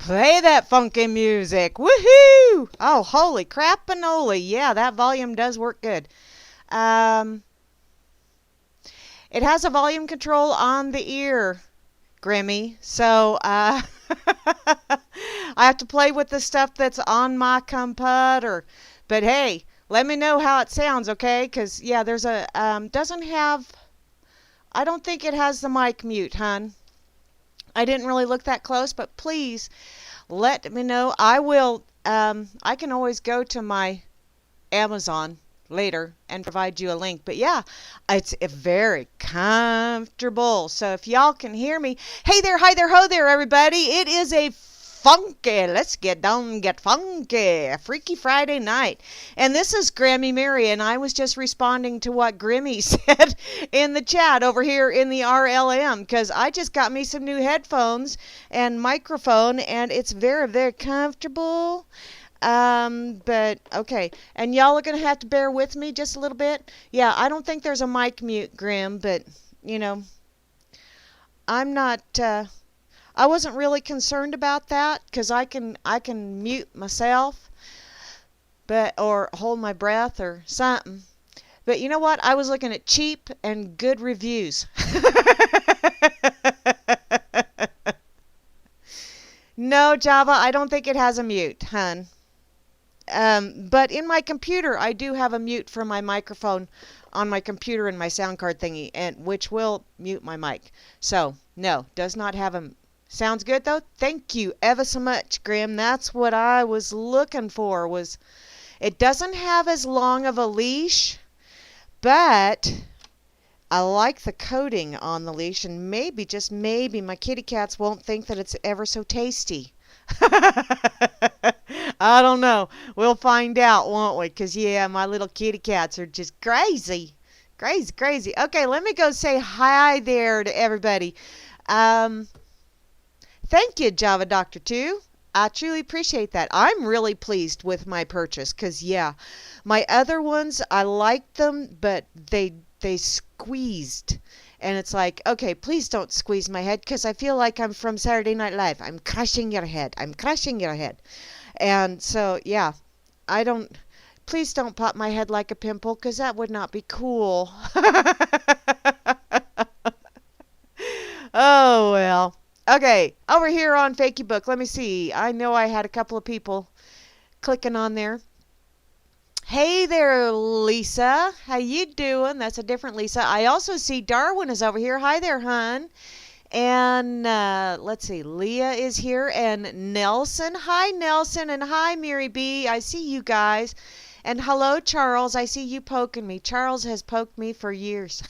Play that funky music. Woohoo! Oh, holy crap-a-noli. Yeah, that volume does work good. Um, it has a volume control on the ear, Grammy. So I have to play with the stuff that's on my computer. But hey, let me know how it sounds, okay? Because, yeah, there's a, doesn't have, I don't think it has the mic mute, hon. I didn't really look that close, but please let me know. I will, I can always go to my Amazon later and provide you a link. But yeah, it's very comfortable. So if y'all can hear me, hey there, hi there, ho there, everybody. It is a funky, let's get down and get funky, a Freaky Friday night. And this is Grammy Mary, and I was just responding to what Grimmy said in the chat over here in the RLM, because I just got me some new headphones and microphone, and it's very, very comfortable. But okay, and y'all are gonna have to bear with me just a little bit. Yeah, I don't think there's a mic mute, Grim, but you know, I'm not. I wasn't really concerned about that because I can mute myself, but or hold my breath or something. But you know what? I was looking at cheap and good reviews. No, Java, I don't think it has a mute, hun. But in my computer, I do have a mute for my microphone on my computer and my sound card thingy, and which will mute my mic. So, no, does not have a. Sounds good though. Thank you ever so much, Grim. That's what I was looking for. Was it doesn't have as long of a leash, but I like the coating on the leash, and maybe, just maybe, my kitty cats won't think that it's ever so tasty. I don't know. We'll find out, won't we? Because, yeah, my little kitty cats are just crazy. Crazy, crazy. Okay, let me go say hi there to everybody. Thank you, Java Doctor 2. I truly appreciate that. I'm really pleased with my purchase because, yeah, my other ones, I liked them, but they squeezed. And it's like, okay, please don't squeeze my head because I feel like I'm from Saturday Night Live. I'm crushing your head. I'm crushing your head. And so, yeah, I don't, please don't pop my head like a pimple because that would not be cool. Oh, well. Okay, over here on Fakey Book, let me see. I know I had a couple of people clicking on there. Hey there, Lisa. How you doing? That's a different Lisa. I also see Darwin is over here. Hi there, hun. And let's see, Leah is here, and Nelson. Hi, Nelson, and hi, Mary B. I see you guys. And hello, Charles. I see you poking me. Charles has poked me for years.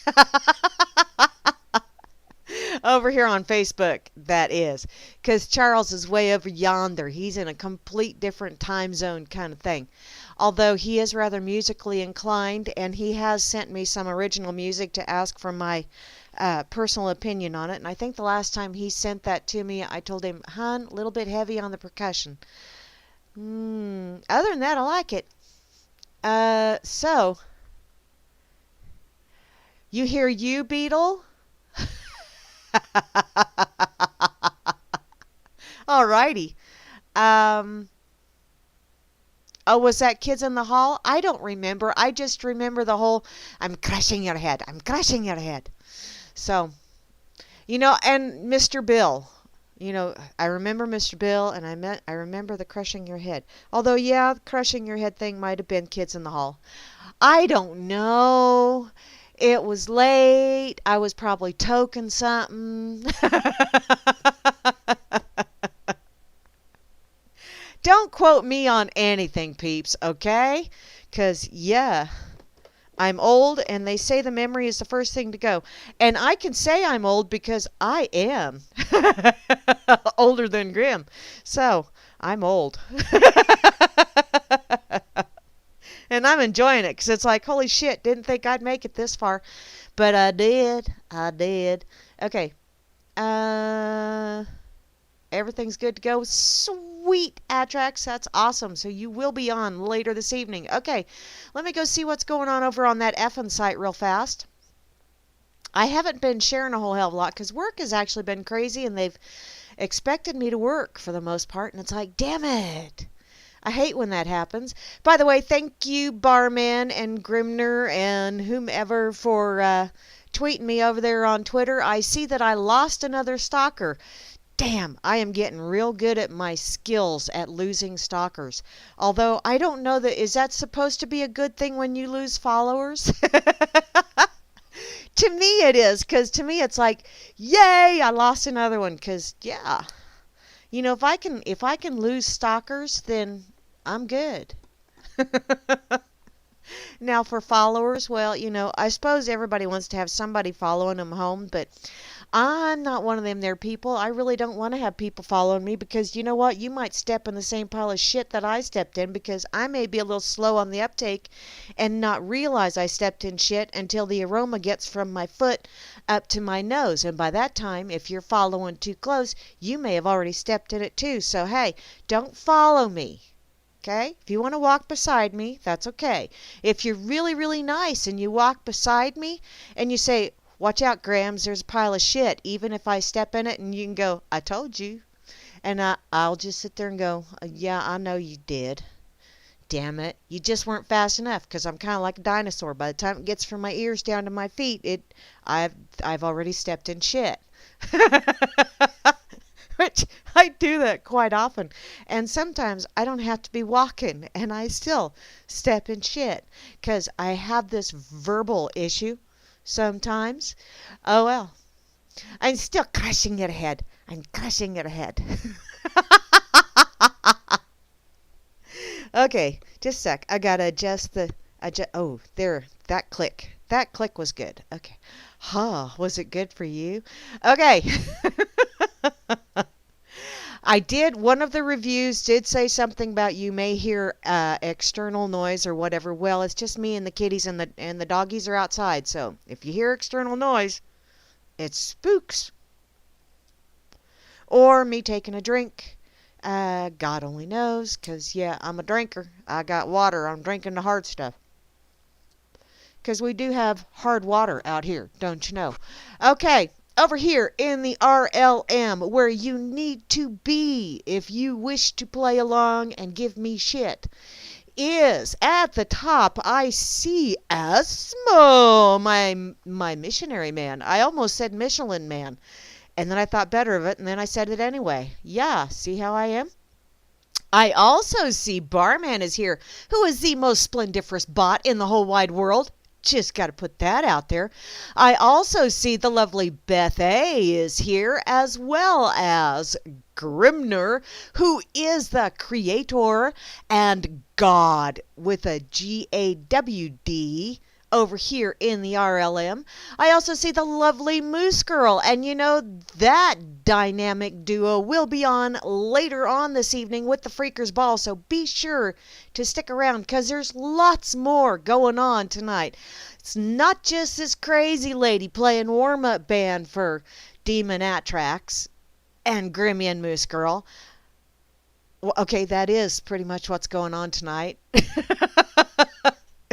Over here on Facebook, that is. Because Charles is way over yonder. He's in a complete different time zone kind of thing. Although he is rather musically inclined, and he has sent me some original music to ask for my personal opinion on it. And I think the last time he sent that to me, I told him, "Hun, a little bit heavy on the percussion." Other than that, I like it. So, you hear you, Beetle? Alrighty. Oh, was that Kids in the Hall? I don't remember. I just remember the whole, "I'm crushing your head. I'm crushing your head." So, you know, and Mr. Bill. You know, I remember Mr. Bill, and I remember the crushing your head. Although, yeah, the crushing your head thing might have been Kids in the Hall. I don't know. It was late. I was probably toking something. Don't quote me on anything, peeps, okay? 'Cause, yeah, I'm old, and they say the memory is the first thing to go. And I can say I'm old because I am older than Grim. So, I'm old. And I'm enjoying it because it's like, holy shit, didn't think I'd make it this far. But I did. I did. Okay. Everything's good to go. Sweet, Atrax. That's awesome. So you will be on later this evening. Okay. Let me go see what's going on over on that effing site real fast. I haven't been sharing a whole hell of a lot because work has actually been crazy and they've expected me to work for the most part. And it's like, damn it. I hate when that happens. By the way, thank you, Barman and Grimner and whomever, for tweeting me over there on Twitter. I see that I lost another stalker. Damn, I am getting real good at my skills at losing stalkers. Although I don't know that, is that supposed to be a good thing when you lose followers? To me it is, because to me it's like, yay, I lost another one. Because yeah, you know, if I can lose stalkers, then I'm good. Now for followers, well, you know, I suppose everybody wants to have somebody following them home, but I'm not one of them there people. I really don't want to have people following me because you know what? You might step in the same pile of shit that I stepped in because I may be a little slow on the uptake and not realize I stepped in shit until the aroma gets from my foot up to my nose. And by that time, if you're following too close, you may have already stepped in it too. So hey, don't follow me. Okay? If you want to walk beside me, that's okay. If you're really, really nice and you walk beside me and you say, watch out, Grams, there's a pile of shit, even if I step in it, and you can go, I told you. And I'll just sit there and go, yeah, I know you did. Damn it. You just weren't fast enough because I'm kind of like a dinosaur. By the time it gets from my ears down to my feet, I've already stepped in shit. Which I do that quite often. And sometimes I don't have to be walking and I still step in shit because I have this verbal issue sometimes. Oh well. I'm still crushing it ahead. I'm crushing it ahead. Okay, just a sec. I gotta adjust the oh, there, that click. That click was good. Okay. Huh, was it good for you? Okay. One of the reviews did say something about you may hear external noise or whatever. Well, it's just me and the kitties and the doggies are outside. So if you hear external noise, it's spooks. Or me taking a drink. God only knows, 'cause yeah, I'm a drinker. I got water. I'm drinking the hard stuff. 'Cause we do have hard water out here, don't you know? Okay. Over here in the RLM, where you need to be if you wish to play along and give me shit, is at the top I see Asmo, my missionary man. I almost said Michelin man, and then I thought better of it, and then I said it anyway. Yeah, see how I am? I also see Barman is here, who is the most splendiferous bot in the whole wide world. Just got to put that out there. I also see the lovely Beth A is here, as well as Grimner, who is the creator and God with a GAWD over here in the RLM. I also see the lovely Moose Girl, and you know that dynamic duo will be on later on this evening with the Freakers Ball, so be sure to stick around because there's lots more going on tonight. It's not just this crazy lady playing warm-up band for Demon Atrax and Grimmy and Moose Girl. Well, okay, that is pretty much what's going on tonight.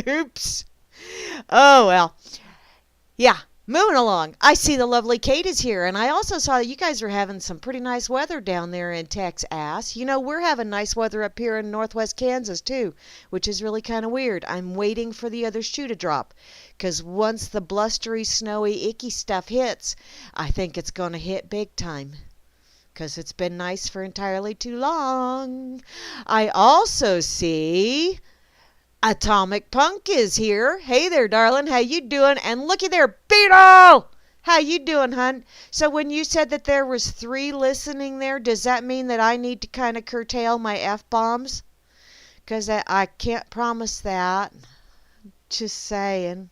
Oops. Oh, well. Yeah, moving along. I see the lovely Kate is here, and I also saw that you guys are having some pretty nice weather down there in Texas. You know, we're having nice weather up here in northwest Kansas, too, which is really kind of weird. I'm waiting for the other shoe to drop, because once the blustery, snowy, icky stuff hits, I think it's going to hit big time. Because it's been nice for entirely too long. I also see Atomic Punk is here. Hey there, darling. How you doing? And looky there, Beetle! How you doing, hun? So when you said that there was 3 listening there, does that mean that I need to kind of curtail my F-bombs? Because I can't promise that. Just saying.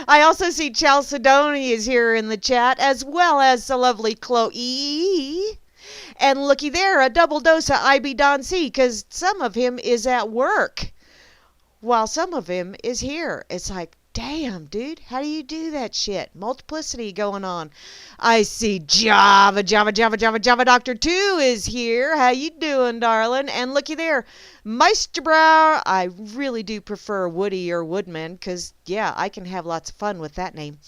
I also see Chalcedony is here in the chat, as well as the lovely Chloe. And looky there, a double dose of IB Don C, because some of him is at work, while some of him is here. It's like, Damn, dude, how do you do that shit? Multiplicity going on. I see Java Doctor 2 is here. How you doing, darling? And looky there, Meisterbrow. I really do prefer Woody or Woodman because, yeah, I can have lots of fun with that name.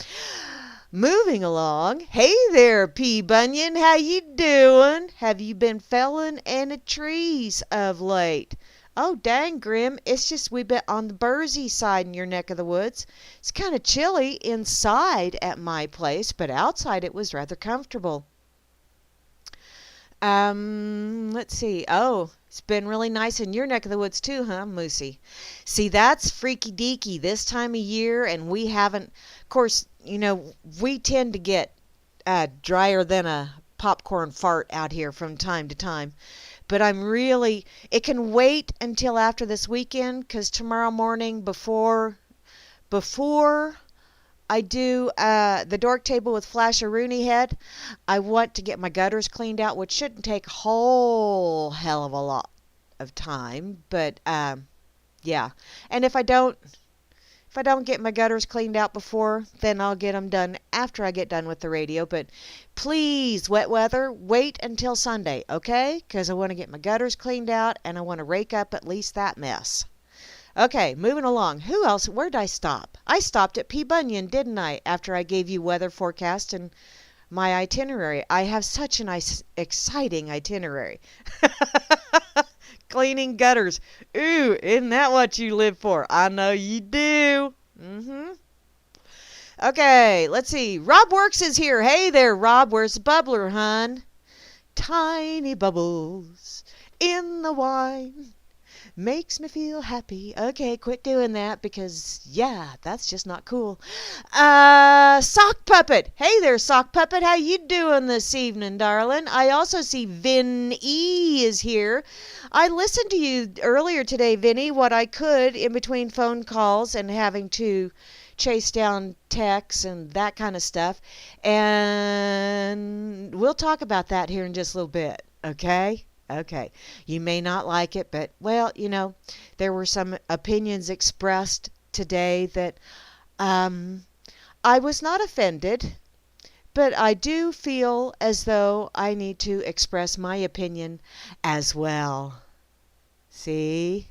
Moving along. Hey there, P. Bunyan. How you doing? Have you been felling any trees of late? Oh, dang, Grim. It's just we've been on the Bursey side in your neck of the woods. It's kind of chilly inside at my place, but outside it was rather comfortable. Let's see. Oh, it's been really nice in your neck of the woods too, huh, Moosey? See, that's freaky deaky this time of year, and we haven't, of course, we tend to get drier than a popcorn fart out here from time to time. But it can wait until after this weekend, because tomorrow morning before I do the dork table with Flash a Rooney head, I want to get my gutters cleaned out, which shouldn't take a whole hell of a lot of time. But yeah, and if I don't get my gutters cleaned out before, then I'll get them done after I get done with the radio. But please, wet weather, wait until Sunday, okay? Because I want to get my gutters cleaned out and I want to rake up at least that mess. Okay, moving along. Who else? Where did I stop? I stopped at P. Bunyan, didn't I? After I gave you weather forecast and my itinerary. I have such a nice, exciting itinerary. Cleaning gutters. Ooh, isn't that what you live for? I know you do. Okay, let's see. Rob Works is here. Hey there, Rob. Where's the bubbler, hun? Tiny bubbles in the wine makes me feel happy. Okay, quit doing that because, yeah, that's just not cool. Sock Puppet. Hey there, Sock Puppet. How you doing this evening, darling? I also see Vin E is here. I listened to you earlier today, Vinny, what I could in between phone calls and having to chase down texts and that kind of stuff. And we'll talk about that here in just a little bit, okay? Okay, you may not like it, but, well, there were some opinions expressed today that I was not offended, but I do feel as though I need to express my opinion as well. See?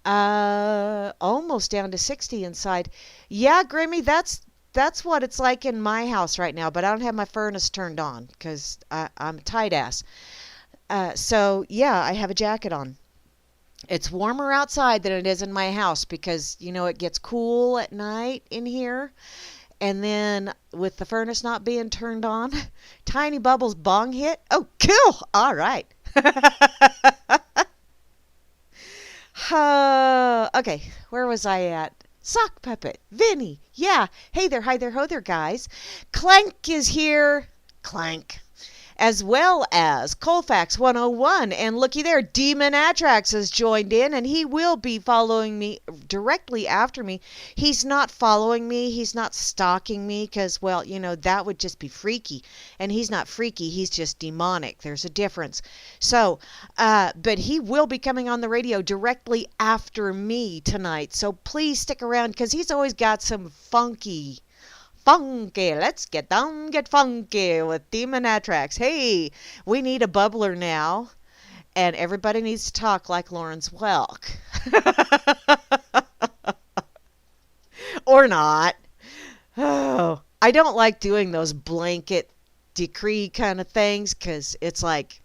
Almost down to 60 inside. Yeah, Grimmy, that's what it's like in my house right now, but I don't have my furnace turned on because I'm a tight ass. So, yeah, I have a jacket on. It's warmer outside than it is in my house because, it gets cool at night in here. And then with the furnace not being turned on, Tiny Bubbles bong hit. Oh, cool. All right. Okay, where was I at? Sock Puppet. Vinny. Yeah. Hey there, hi there, ho there, guys. Clank is here. Clank. As well as Colfax 101. And looky there, Demon Atrax has joined in, and he will be following me directly after me. He's not following me. He's not stalking me because, well, that would just be freaky. And he's not freaky. He's just demonic. There's a difference. So, but he will be coming on the radio directly after me tonight. So please stick around because he's always got some funky, let's get down, get funky with Demon Atrax. Hey, we need a bubbler now, and everybody needs to talk like Lawrence Welk. Or not. Oh, I don't like doing those blanket decree kind of things, because it's like,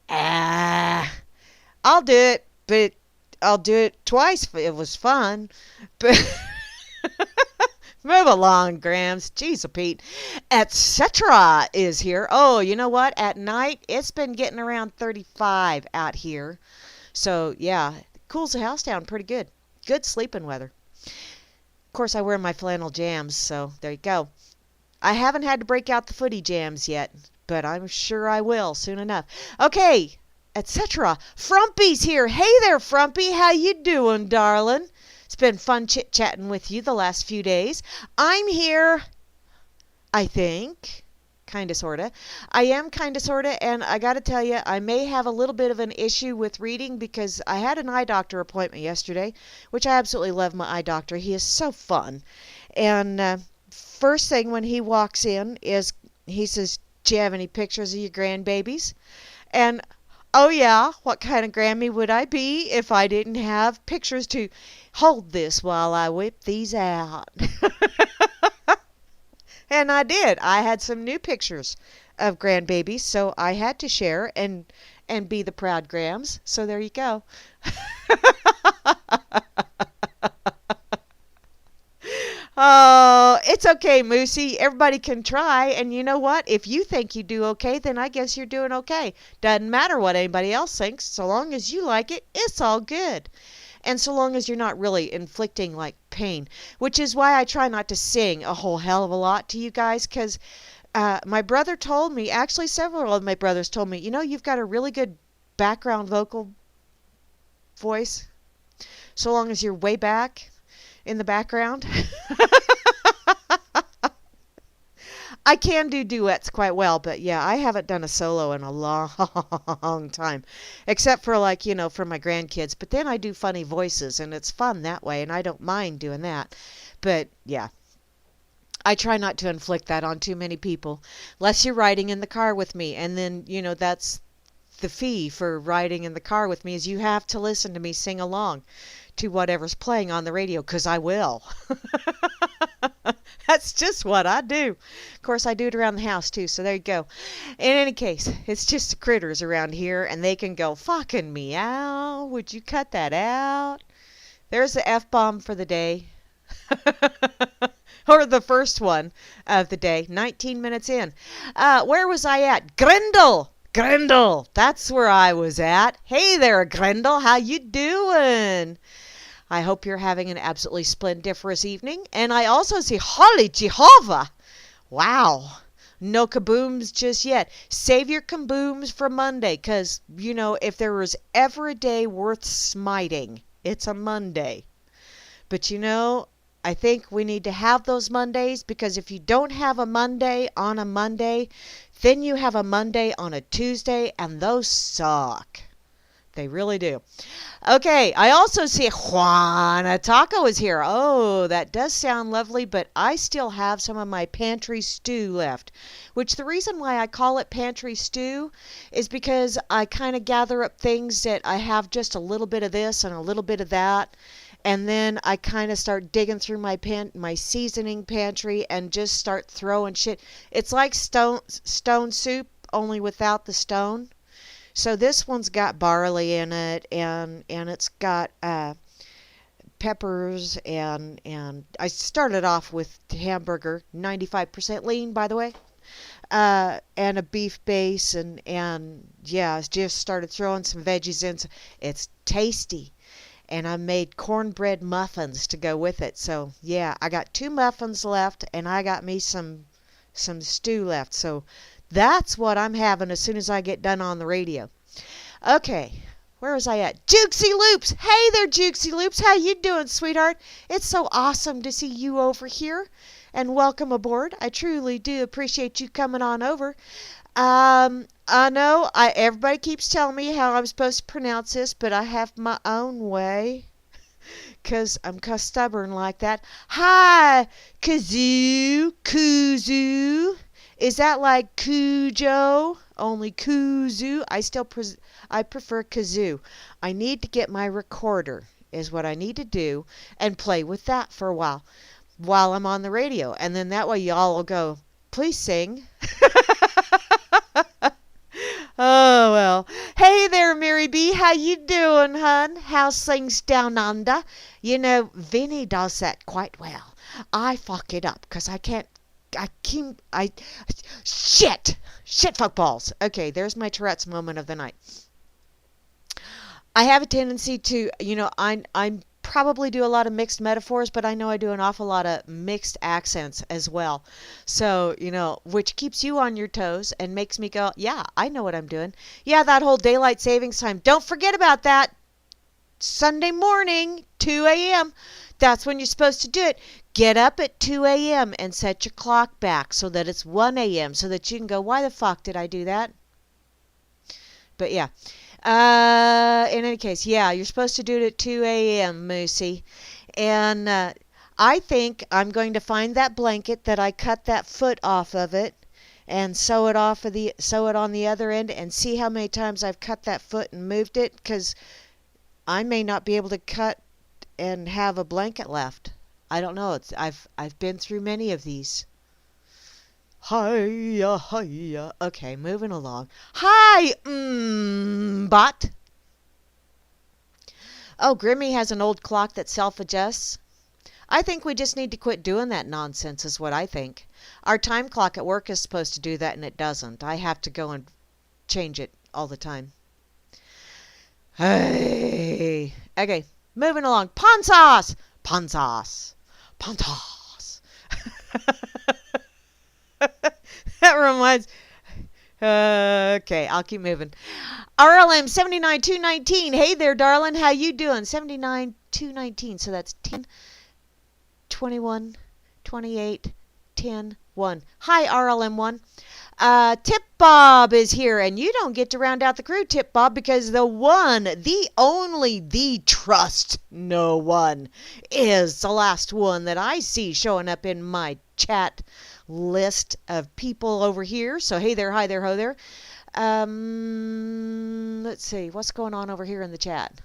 I'll do it, but I'll do it twice if it was fun. But move along, Grams. Jeez, Pete. Etc. is here. Oh, you know what? At night, it's been getting around 35 out here. So, yeah, cools the house down pretty good. Good sleeping weather. Of course, I wear my flannel jams, so there you go. I haven't had to break out the footy jams yet, but I'm sure I will soon enough. Okay, etc. Frumpy's here. Hey there, Frumpy. How you doing, darling? It's been fun chit-chatting with you the last few days. I'm here, I think. kinda sorta. I am kinda sorta, and I gotta tell you, I may have a little bit of an issue with reading because I had an eye doctor appointment yesterday, which I absolutely love my eye doctor. He is so fun. And first thing when he walks in is he says, "Do you have any pictures of your grandbabies?" And oh yeah, what kind of Grammy would I be if I didn't have pictures to hold this while I whip these out? And I did. I had some new pictures of grandbabies, so I had to share and be the proud Grams. So there you go. Oh, it's okay, Moosey. Everybody can try. And you know what? If you think you do okay, then I guess you're doing okay. Doesn't matter what anybody else thinks. So long as you like it, it's all good. And so long as you're not really inflicting like pain, which is why I try not to sing a whole hell of a lot to you guys, because my brother told me, actually several of my brothers told me, you've got a really good background vocal voice, so long as you're way back in the background. I can do duets quite well, but yeah, I haven't done a solo in a long time, except for for my grandkids. But then I do funny voices, and it's fun that way, and I don't mind doing that. But yeah, I try not to inflict that on too many people, unless you're riding in the car with me, and then that's the fee for riding in the car with me is you have to listen to me sing along to whatever's playing on the radio, 'cause I will. That's just what I do. Of course, I do it around the house too, so there you go. In any case, it's just the critters around here, and they can go fucking meow. Would you cut that out? There's the F-bomb for the day. Or the first one of the day, 19 minutes in. Where was I at? Grendel! Grendel! That's where I was at. Hey there, Grendel. How you doing? I hope you're having an absolutely splendiferous evening. And I also see Holy Jehovah. Wow. No kabooms just yet. Save your kabooms for Monday, because, if there was ever a day worth smiting, it's a Monday. But I think we need to have those Mondays, because if you don't have a Monday on a Monday, then you have a Monday on a Tuesday, and those suck. They really do. Okay, I also see Juana Taco is here. Oh, that does sound lovely, but I still have some of my pantry stew left. Which the reason why I call it pantry stew is because I kind of gather up things that I have just a little bit of this and a little bit of that. And then I kind of start digging through my seasoning pantry and just start throwing shit. It's like stone soup, only without the stone. So this one's got barley in it, and it's got peppers, and I started off with hamburger, 95% lean, by the way, and a beef base, and yeah, I just started throwing some veggies in. It's tasty. And I made cornbread muffins to go with it. So yeah, I got 2 muffins left, and I got me some stew left. So that's what I'm having as soon as I get done on the radio. Okay, where was I at? Jukesy Loops! Hey there, Jukesy Loops! How you doing, sweetheart? It's so awesome to see you over here. And welcome aboard. I truly do appreciate you coming on over. I know everybody keeps telling me how I'm supposed to pronounce this, but I have my own way. 'Cause I'm stubborn like that. Hi, Kuzu. Is that like Cujo? Only Kuzu? I prefer kazoo. I need to get my recorder, is what I need to do, and play with that for a while I'm on the radio. And then that way y'all will go, please sing. Oh, well. Hey there, Mary B. How you doing, hun? How's things down under? Vinny does that quite well. I fuck it up because shit fuck balls. Okay, there's my Tourette's moment of the night. I have a tendency to, I probably do a lot of mixed metaphors, but I know I do an awful lot of mixed accents as well. So, which keeps you on your toes and makes me go, yeah, I know what I'm doing. Yeah, that whole daylight savings time. Don't forget about that. Sunday morning, 2 a.m. That's when you're supposed to do it. Get up at 2 a.m. and set your clock back so that it's 1 a.m. so that you can go, why the fuck did I do that? But yeah. In any case, yeah, you're supposed to do it at 2 a.m., Moosey. And I think I'm going to find that blanket that I cut that foot off of it and sew it on the other end and see how many times I've cut that foot and moved it, because I may not be able to cut and have a blanket left. I don't know. I've been through many of these. Hiya, hiya. Okay, moving along. Hi, bot. Oh, Grimmy has an old clock that self-adjusts. I think we just need to quit doing that nonsense is what I think. Our time clock at work is supposed to do that and it doesn't. I have to go and change it all the time. Hey. Okay, moving along. Pawn sauce. Pawn sauce. Pawn sauce. That reminds. Okay, I'll keep moving. RLM 79219. Hey there, darling. How you doing? 79219. So that's 10, 21, 28, 10, 1. Hi, RLM1. Tip Bob is here, and you don't get to round out the crew, Tip Bob, because the one, the only, the trust no one is the last one that I see showing up in my chat list of people over here. So hey there, hi there, ho there. Let's see, what's going on over here in the chat?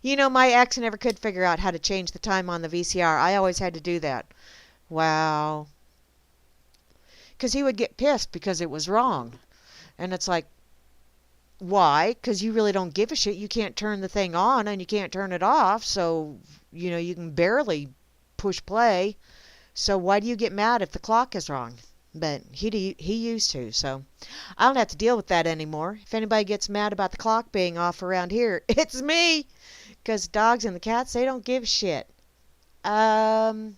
You know, my ex never could figure out how to change the time on the VCR. I always had to do that. Wow. Because he would get pissed because it was wrong. And it's like, why? Because you really don't give a shit. You can't turn the thing on and you can't turn it off. So, you know, you can barely push play. So why do you get mad if the clock is wrong? But he used to, so I don't have to deal with that anymore. If anybody gets mad about the clock being off around here, it's me. Because dogs and the cats, they don't give a shit. And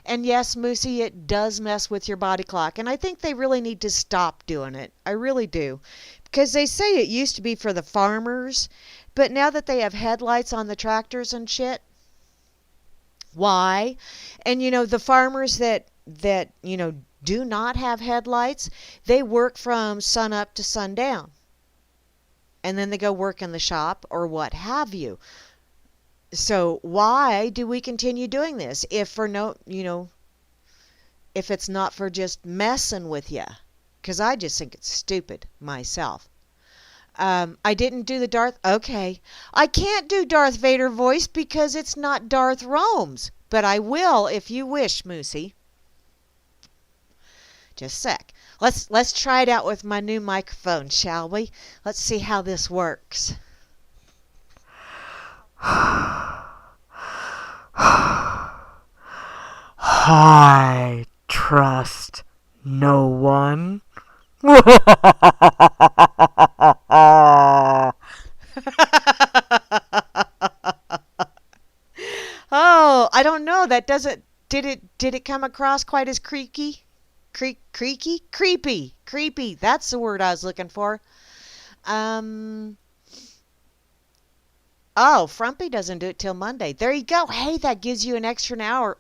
yes, Moosey, it does mess with your body clock. And I think they really need to stop doing it. I really do. Because they say it used to be for the farmers. But now that they have headlights on the tractors and shit. Why? And, you know, the farmers that you know, do not have headlights, they work from sun up to sundown. And then they go work in the shop or what have you. So why do we continue doing this if for no, you know, if it's not for just messing with you? Because I just think it's stupid myself. I didn't do the Darth. Okay, I can't do Darth Vader voice because it's not Darth Rome's, but I will if you wish, Moosey. Just a sec. Let's try it out with my new microphone, shall we? Let's see how this works. I trust no one. Oh, I don't know. That doesn't. Did it come across quite as creaky? Creaky? Creepy. That's the word I was looking for. Oh, Frumpy doesn't do it till Monday. There you go. Hey, that gives you an extra hour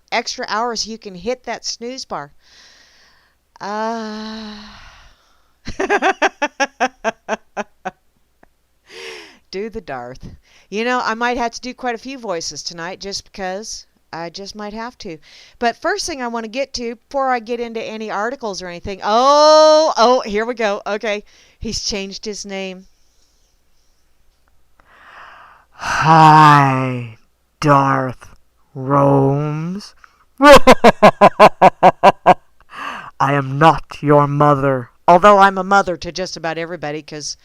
so you can hit that snooze bar. Do the Darth. You know, I might have to do quite a few voices tonight just because I just might have to. But first thing I want to get to, before I get into any articles or anything, oh, here we go. Okay, he's changed his name. Hi, Darth Romes. I am not your mother. Although I'm a mother to just about everybody, because,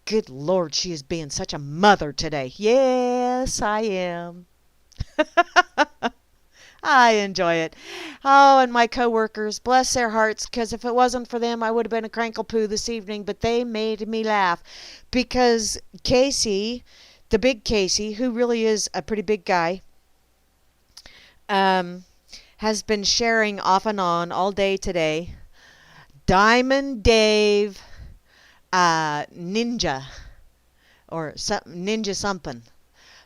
good Lord, she is being such a mother today. Yes, I am. I enjoy it. Oh, and my coworkers, bless their hearts, because if it wasn't for them, I would have been a crankle-poo this evening, but they made me laugh. Because Casey, the big Casey, who really is a pretty big guy, has been sharing off and on all day today. Diamond Dave Ninja or something, ninja something.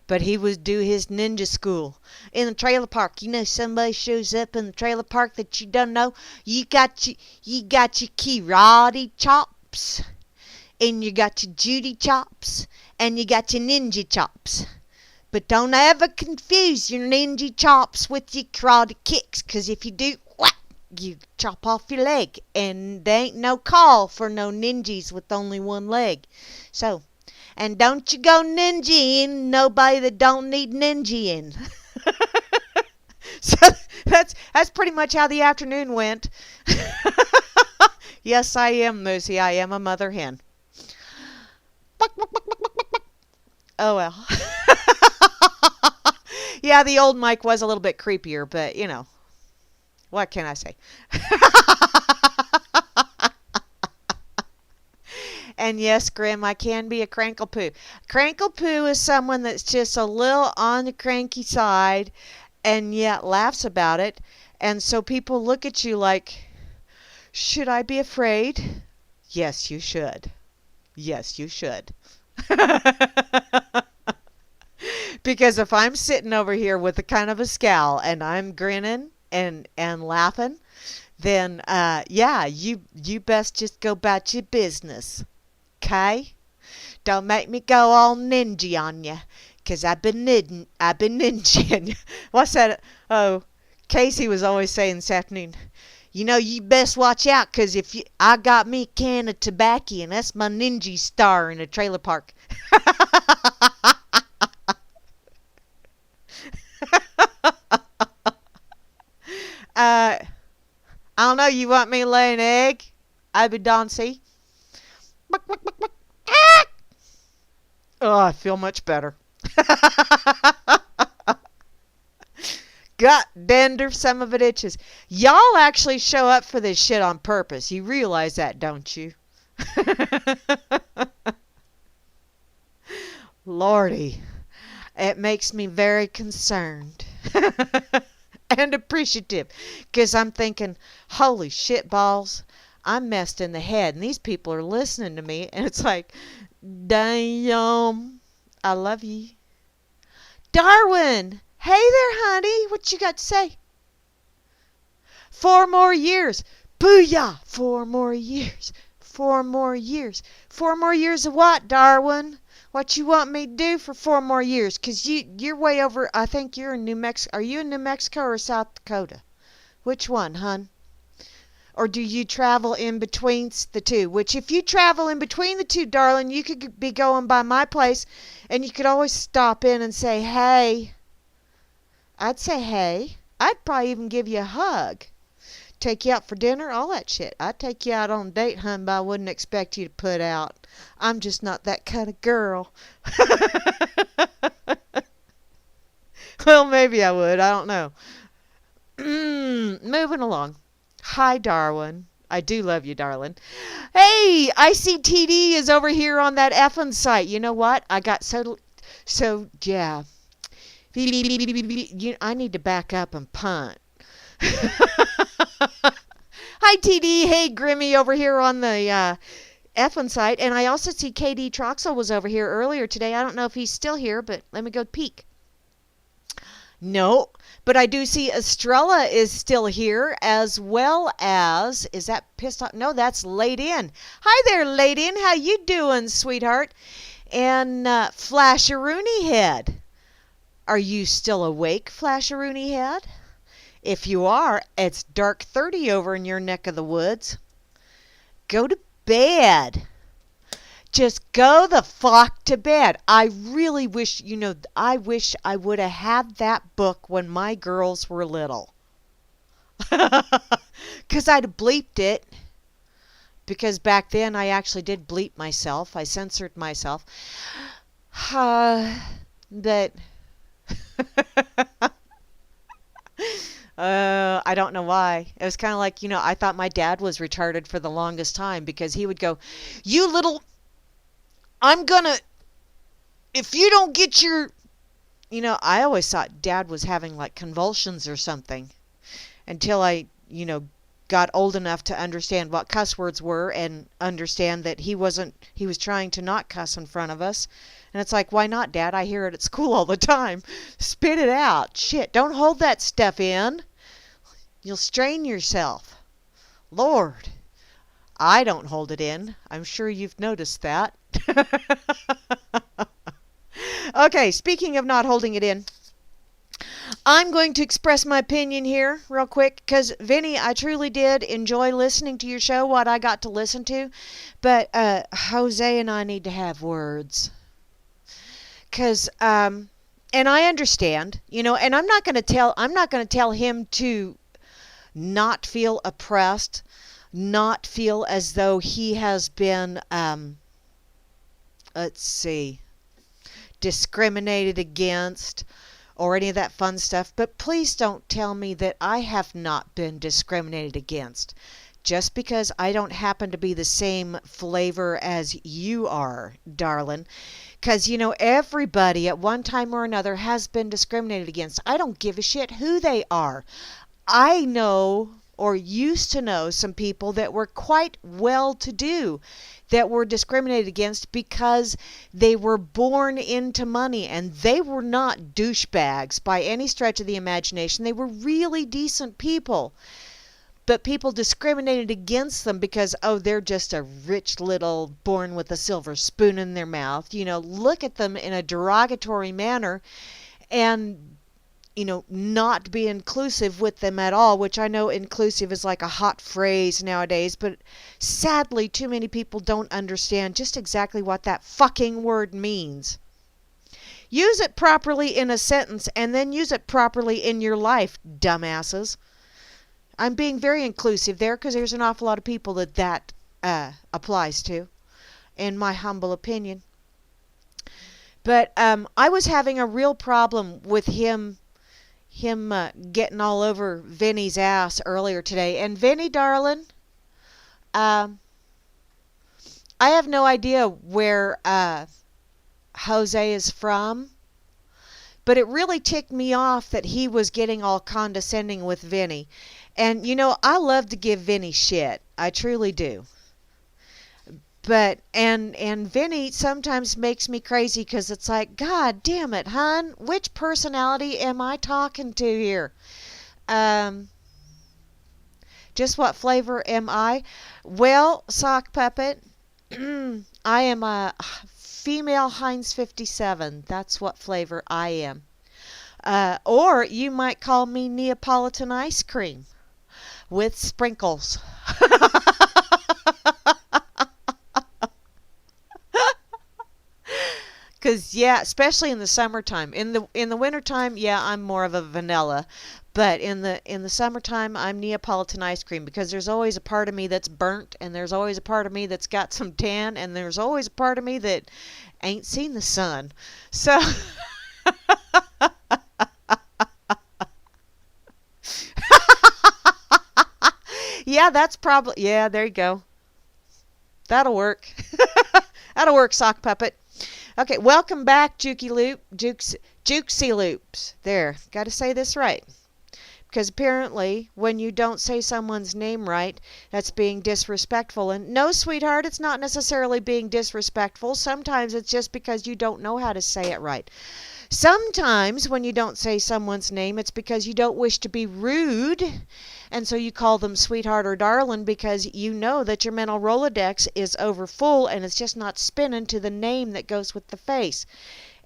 But he would do his ninja school in the trailer park. You know, somebody shows up in the trailer park that you don't know. You got your karate chops, and you got your Judy chops, and you got your ninja chops. But don't ever confuse your ninja chops with your karate kicks, 'cause if you do, whack, you chop off your leg, and there ain't no call for no ninjas with only one leg. So, and don't you go ninja-ing nobody that don't need ninja-ing. So that's pretty much how the afternoon went. Yes, I am, Lucy. I am a mother hen. Oh well. Yeah, the old mic was a little bit creepier, but you know, what can I say? And yes, Grim, I can be a cranklepoo. Cranklepoo is someone that's just a little on the cranky side and yet laughs about it. And so people look at you like, should I be afraid? Yes, you should. Yes, you should. Because if I'm sitting over here with a kind of a scowl and I'm grinning and laughing, then yeah, you best just go about your business. 'Kay? Don't make me go all ninja on you, 'cause I've been ninjaing you. What's that? Oh, Casey was always saying this afternoon, you know, you best watch out, 'cause I got me a can of tobacco, and that's my ninja star in a trailer park. I don't know, you want me to lay an egg? I'd be Dauncey. Oh, I feel much better. Gut dender, some of it itches. Y'all actually show up for this shit on purpose. You realize that, don't you? Lordy, it makes me very concerned. And appreciative, because I'm thinking, holy shit balls, I'm messed in the head, and these people are listening to me, and it's like, damn, I love you. Darwin, hey there, honey, what you got to say? 4 more years, booyah, 4 more years, 4 more years. 4 more years of what, Darwin? What you want me to do for 4 more years? 'Cause you're way over, I think you're in New Mexico. Are you in New Mexico or South Dakota? Which one, hun? Or do you travel in between the two? Which, if you travel in between the two, darling, you could be going by my place, and you could always stop in and say, hey. I'd say, hey. I'd probably even give you a hug. Take you out for dinner, all that shit. I'd take you out on a date, hun, but I wouldn't expect you to put out. I'm just not that kind of girl. Well, maybe I would. I don't know. Moving along. Hi, Darwin. I do love you, darling. Hey, ICTD is over here on that effing site. You know what? I got yeah. I need to back up and punt. Hi, TD. Hey, Grimmy over here on the effing site. And I also see KD Troxel was over here earlier today. I don't know if he's still here, but let me go peek. No, but I do see Estrella is still here, as well as, is that pissed off? No, that's laid in. Hi there, laid in. How you doing, sweetheart? And Flasheroony Head. Are you still awake, Flasheroony Head? If you are, it's dark 30 over in your neck of the woods. Go to bed. Just go the fuck to bed. I really wish, I wish I would have had that book when my girls were little. 'Cause I'd have bleeped it. Because back then I actually did bleep myself. I censored myself. But I don't know why. It was kind of like, I thought my dad was retarded for the longest time, because he would go, you little... if you don't get your, I always thought Dad was having like convulsions or something, until I, got old enough to understand what cuss words were and understand that he was trying to not cuss in front of us. And it's like, why not, Dad? I hear it at school all the time. Spit it out. Shit, don't hold that stuff in. You'll strain yourself. Lord, I don't hold it in. I'm sure you've noticed that. Okay, speaking of not holding it in, I'm going to express my opinion here real quick because, Vinny, I truly did enjoy listening to your show, what I got to listen to. But Jose and I need to have words. Because, and I understand, and I'm not going to tell him to not feel oppressed, not feel as though he has been, let's see, discriminated against or any of that fun stuff. But please don't tell me that I have not been discriminated against just because I don't happen to be the same flavor as you are, darling. Because, everybody at one time or another has been discriminated against. I don't give a shit who they are. I know or used to know some people that were quite well-to-do that were discriminated against because they were born into money, and they were not douchebags by any stretch of the imagination. They were really decent people. But people discriminated against them because, oh, they're just a rich little born with a silver spoon in their mouth. Look at them in a derogatory manner and, not be inclusive with them at all, which I know inclusive is like a hot phrase nowadays, but sadly too many people don't understand just exactly what that fucking word means. Use it properly in a sentence and then use it properly in your life, dumbasses. I'm being very inclusive there because there's an awful lot of people that applies to, in my humble opinion. But I was having a real problem with him getting all over Vinny's ass earlier today. And Vinny, darling, I have no idea where Jose is from, but it really ticked me off that he was getting all condescending with Vinny. And, I love to give Vinny shit. I truly do. But, and Vinny sometimes makes me crazy because it's like, God damn it, hon, which personality am I talking to here? Just what flavor am I? Well, sock puppet, I am a female Heinz 57. That's what flavor I am. Or you might call me Neapolitan ice cream with sprinkles. Cause yeah, especially in the summertime. In the wintertime, yeah, I'm more of a vanilla. But in the summertime, I'm Neapolitan ice cream because there's always a part of me that's burnt, and there's always a part of me that's got some tan, and there's always a part of me that ain't seen the sun. So yeah, that's probably, yeah, there you go. That'll work. That'll work, sock puppet. Okay, welcome back, Jukesy Loops. There, got to say this right. Because apparently, when you don't say someone's name right, that's being disrespectful. And no, sweetheart, it's not necessarily being disrespectful. Sometimes it's just because you don't know how to say it right. Sometimes when you don't say someone's name, it's because you don't wish to be rude. And so you call them sweetheart or darling because you know that your mental Rolodex is over full and it's just not spinning to the name that goes with the face.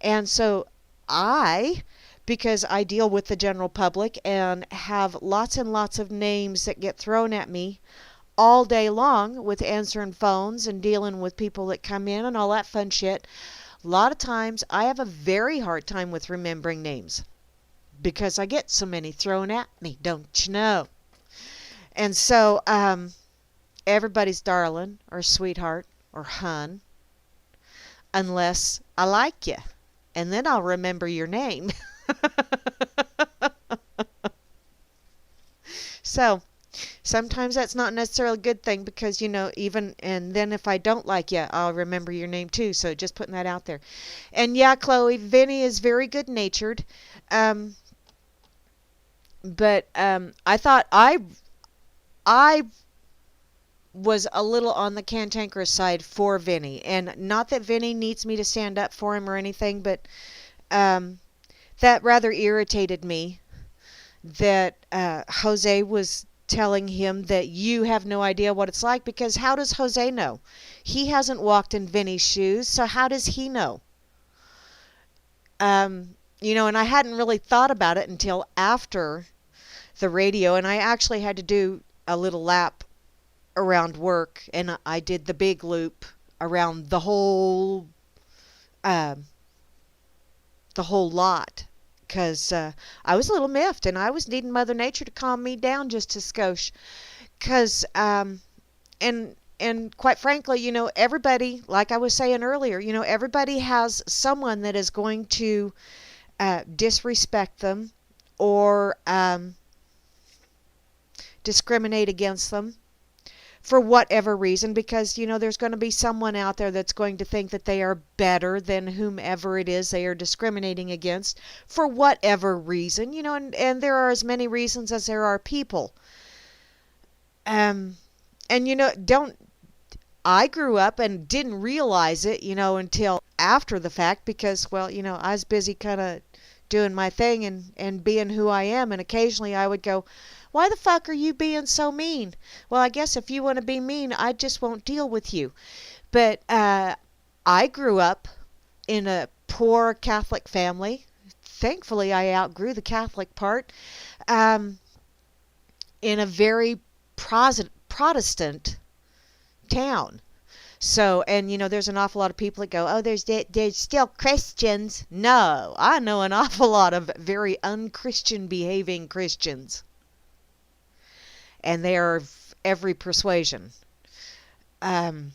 And so because I deal with the general public and have lots and lots of names that get thrown at me all day long with answering phones and dealing with people that come in and all that fun shit, a lot of times I have a very hard time with remembering names because I get so many thrown at me, don't you know? And so everybody's darling or sweetheart or hun, unless I like you, and then I'll remember your name. So sometimes that's not necessarily a good thing because, even, and then if I don't like you, I'll remember your name too. So just putting that out there. And yeah, Chloe, Vinny is very good natured. But I thought I was a little on the cantankerous side for Vinny, and not that Vinny needs me to stand up for him or anything, but um, that rather irritated me that Jose was telling him that you have no idea what it's like, because how does Jose know? He hasn't walked in Vinny's shoes, so how does he know? And I hadn't really thought about it until after the radio, and I actually had to do a little lap around work, and I did the big loop around um, the whole lot, because I was a little miffed, and I was needing Mother Nature to calm me down just a skosh. Because and quite frankly, everybody, like I was saying earlier, everybody has someone that is going to disrespect them or discriminate against them for whatever reason, because there's going to be someone out there that's going to think that they are better than whomever it is they are discriminating against for whatever reason, and there are as many reasons as there are people. And don't I grew up and didn't realize it, until after the fact, because well, I was busy kind of doing my thing and being who I am, and occasionally I would go, "Why the fuck are you being so mean?" Well, I guess if you want to be mean, I just won't deal with you. But I grew up in a poor Catholic family. Thankfully, I outgrew the Catholic part. Um, in a very Protestant town. So, and there's an awful lot of people that go, "Oh, there's still Christians." No, I know an awful lot of very unchristian behaving Christians, and they are of every persuasion. Um,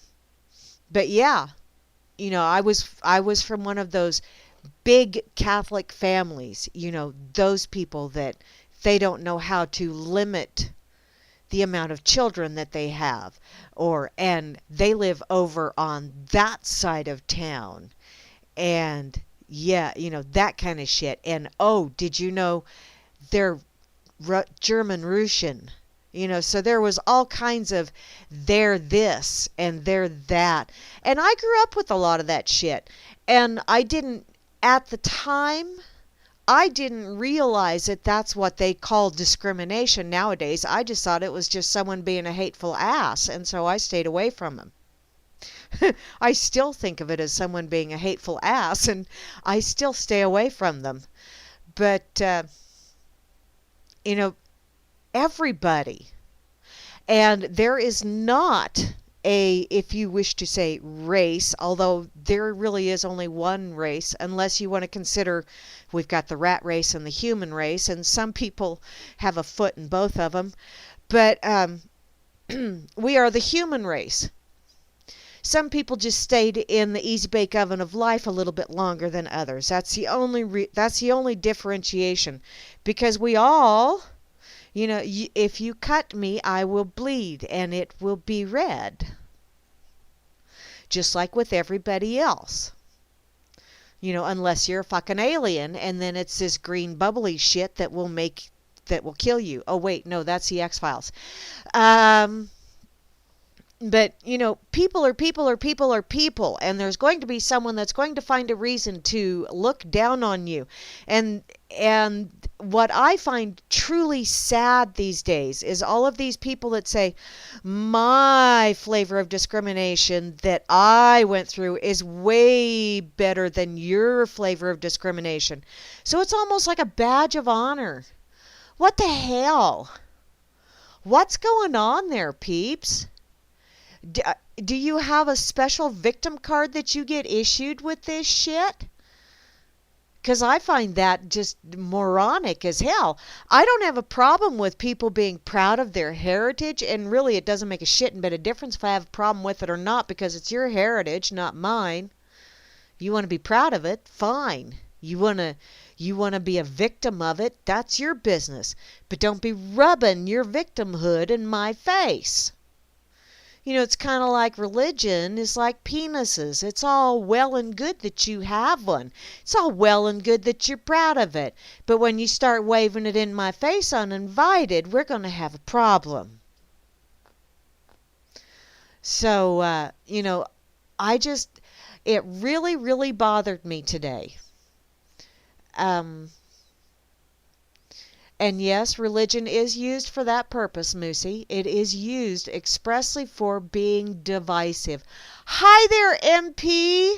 but yeah, I was from one of those big Catholic families. Those people that they don't know how to limit the amount of children that they have, and they live over on that side of town, and yeah, that kind of shit. And oh, did you know they're German Russian? So there was all kinds of they're this and they're that, and I grew up with a lot of that shit, and I didn't at the time. I didn't realize that that's what they call discrimination nowadays. I just thought it was just someone being a hateful ass, and so I stayed away from them. I still think of it as someone being a hateful ass, and I still stay away from them. But, you know, everybody, and there is not if you wish to say race, although there really is only one race, unless you want to consider we've got the rat race and the human race, and some people have a foot in both of them. But we are the human race. Some people just stayed in the easy bake oven of life a little bit longer than others. That's the only differentiation, because we all, if you cut me, I will bleed, and it will be red. Just like with everybody else. Unless you're a fucking alien, and then it's this green bubbly shit that will kill you. Oh wait, no, that's the X-Files. But, people are people are people are people, and there's going to be someone that's going to find a reason to look down on you. And what I find truly sad these days is all of these people that say, my flavor of discrimination that I went through is way better than your flavor of discrimination. So it's almost like a badge of honor. What the hell? What's going on there, peeps? Do you have a special victim card that you get issued with this shit? Because I find that just moronic as hell. I don't have a problem with people being proud of their heritage, and really it doesn't make a shitting bit of difference if I have a problem with it or not, because it's your heritage, not mine. You want to be proud of it? Fine. You want to be a victim of it? That's your business. But don't be rubbing your victimhood in my face. It's kind of like religion is like penises. It's all well and good that you have one. It's all well and good that you're proud of it. But when you start waving it in my face uninvited, we're going to have a problem. So, I just, it really, really bothered me today. Um, and yes, religion is used for that purpose, Moosey. It is used expressly for being divisive. Hi there, MP.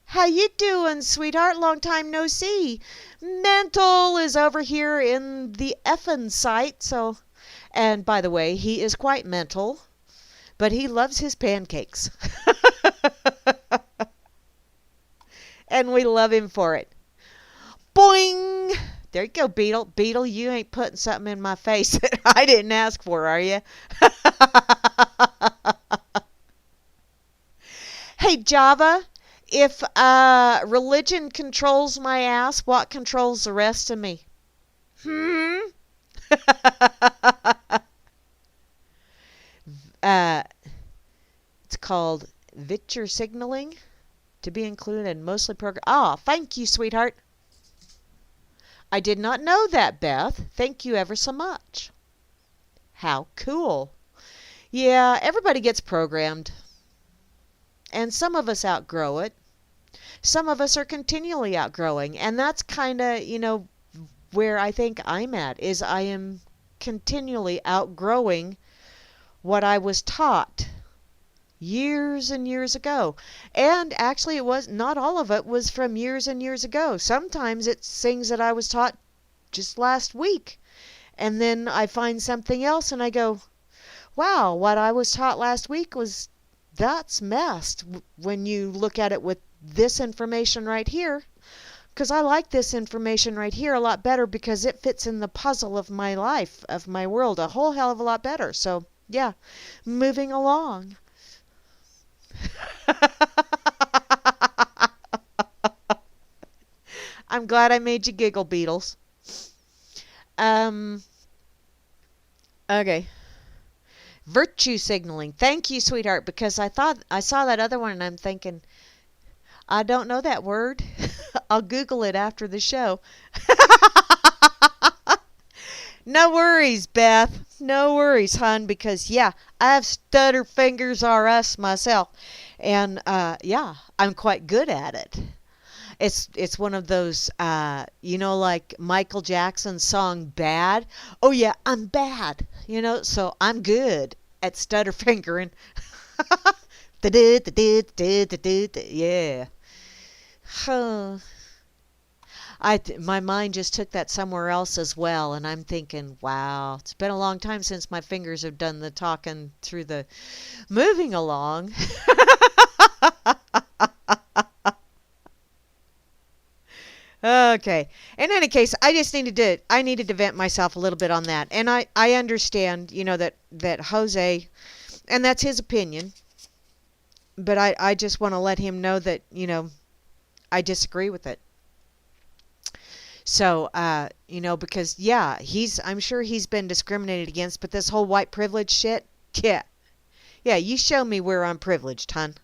How you doing, sweetheart? Long time no see. Mental is over here in the effin' site, so... And by the way, he is quite mental, but he loves his pancakes. And we love him for it. Boing! There you go, Beetle. Beetle, you ain't putting something in my face that I didn't ask for, are you? Hey, Java, if religion controls my ass, what controls the rest of me? Hmm? uh, it's called Victor signaling to be included in mostly program. Ah, thank you, sweetheart. I did not know that, Beth. Thank you ever so much. How cool. Yeah, everybody gets programmed. And some of us outgrow it. Some of us are continually outgrowing. And that's kind of, where I think I'm at, is I am continually outgrowing what I was taught years and years ago. And actually, it was not all of it was from years and years ago. Sometimes it's things that I was taught just last week. And then I find something else and I go, wow, what I was taught last week that's messed when you look at it with this information right here. Because I like this information right here a lot better because it fits in the puzzle of my life, of my world, a whole hell of a lot better. So, yeah, moving along. I'm glad I made you giggle, Beatles. Um, okay. Virtue signaling. Thank you, sweetheart, because I thought I saw that other one and I'm thinking, I don't know that word. I'll Google it after the show. No worries, Beth. No worries, hon, because yeah, I have stutter fingers R us myself. And yeah, I'm quite good at it. It's one of those like Michael Jackson's song Bad. Oh yeah, I'm bad. So I'm good at stutter fingering. Yeah. Huh. My mind just took that somewhere else as well, and I'm thinking, wow, it's been a long time since my fingers have done the talking through the moving along. Okay. In any case, I needed to vent myself a little bit on that. And I understand, that Jose, and that's his opinion, but I just want to let him know that, I disagree with it. So, because yeah, I'm sure he's been discriminated against, but this whole white privilege shit, yeah. Yeah, you show me where I'm privileged, hon.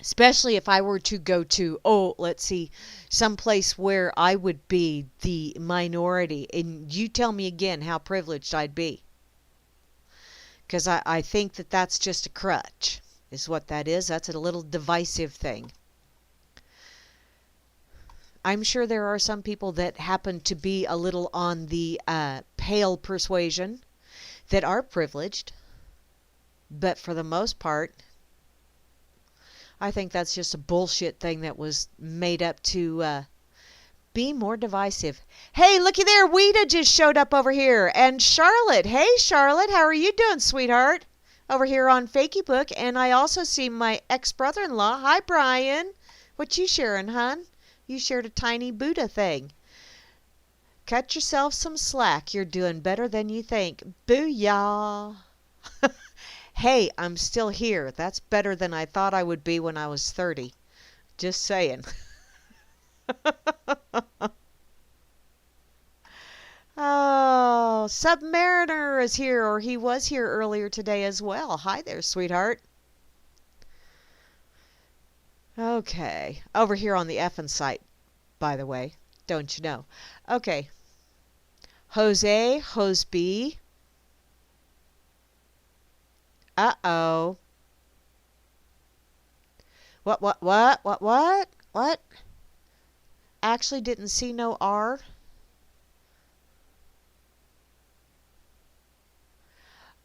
Especially if I were to go to, let's see, someplace where I would be the minority. And you tell me again how privileged I'd be. Because I think that that's just a crutch, is what that is. That's a little divisive thing. I'm sure there are some people that happen to be a little on the pale persuasion that are privileged. But for the most part, I think that's just a bullshit thing that was made up to be more divisive. Hey, looky there. Weta just showed up over here. And Charlotte. Hey, Charlotte. How are you doing, sweetheart? Over here on Fakey Book. And I also see my ex-brother-in-law. Hi, Brian. What you sharing, hon? You shared a tiny Buddha thing. Cut yourself some slack. You're doing better than you think. Booyah. Hey, I'm still here. That's better than I thought I would be when I was 30. Just saying. Oh, Submariner is here, or he was here earlier today as well. Hi there, sweetheart. Okay, over here on the effin' site, by the way. Don't you know? Okay. Jose, Hoseby. Uh-oh. What? Actually didn't see no R.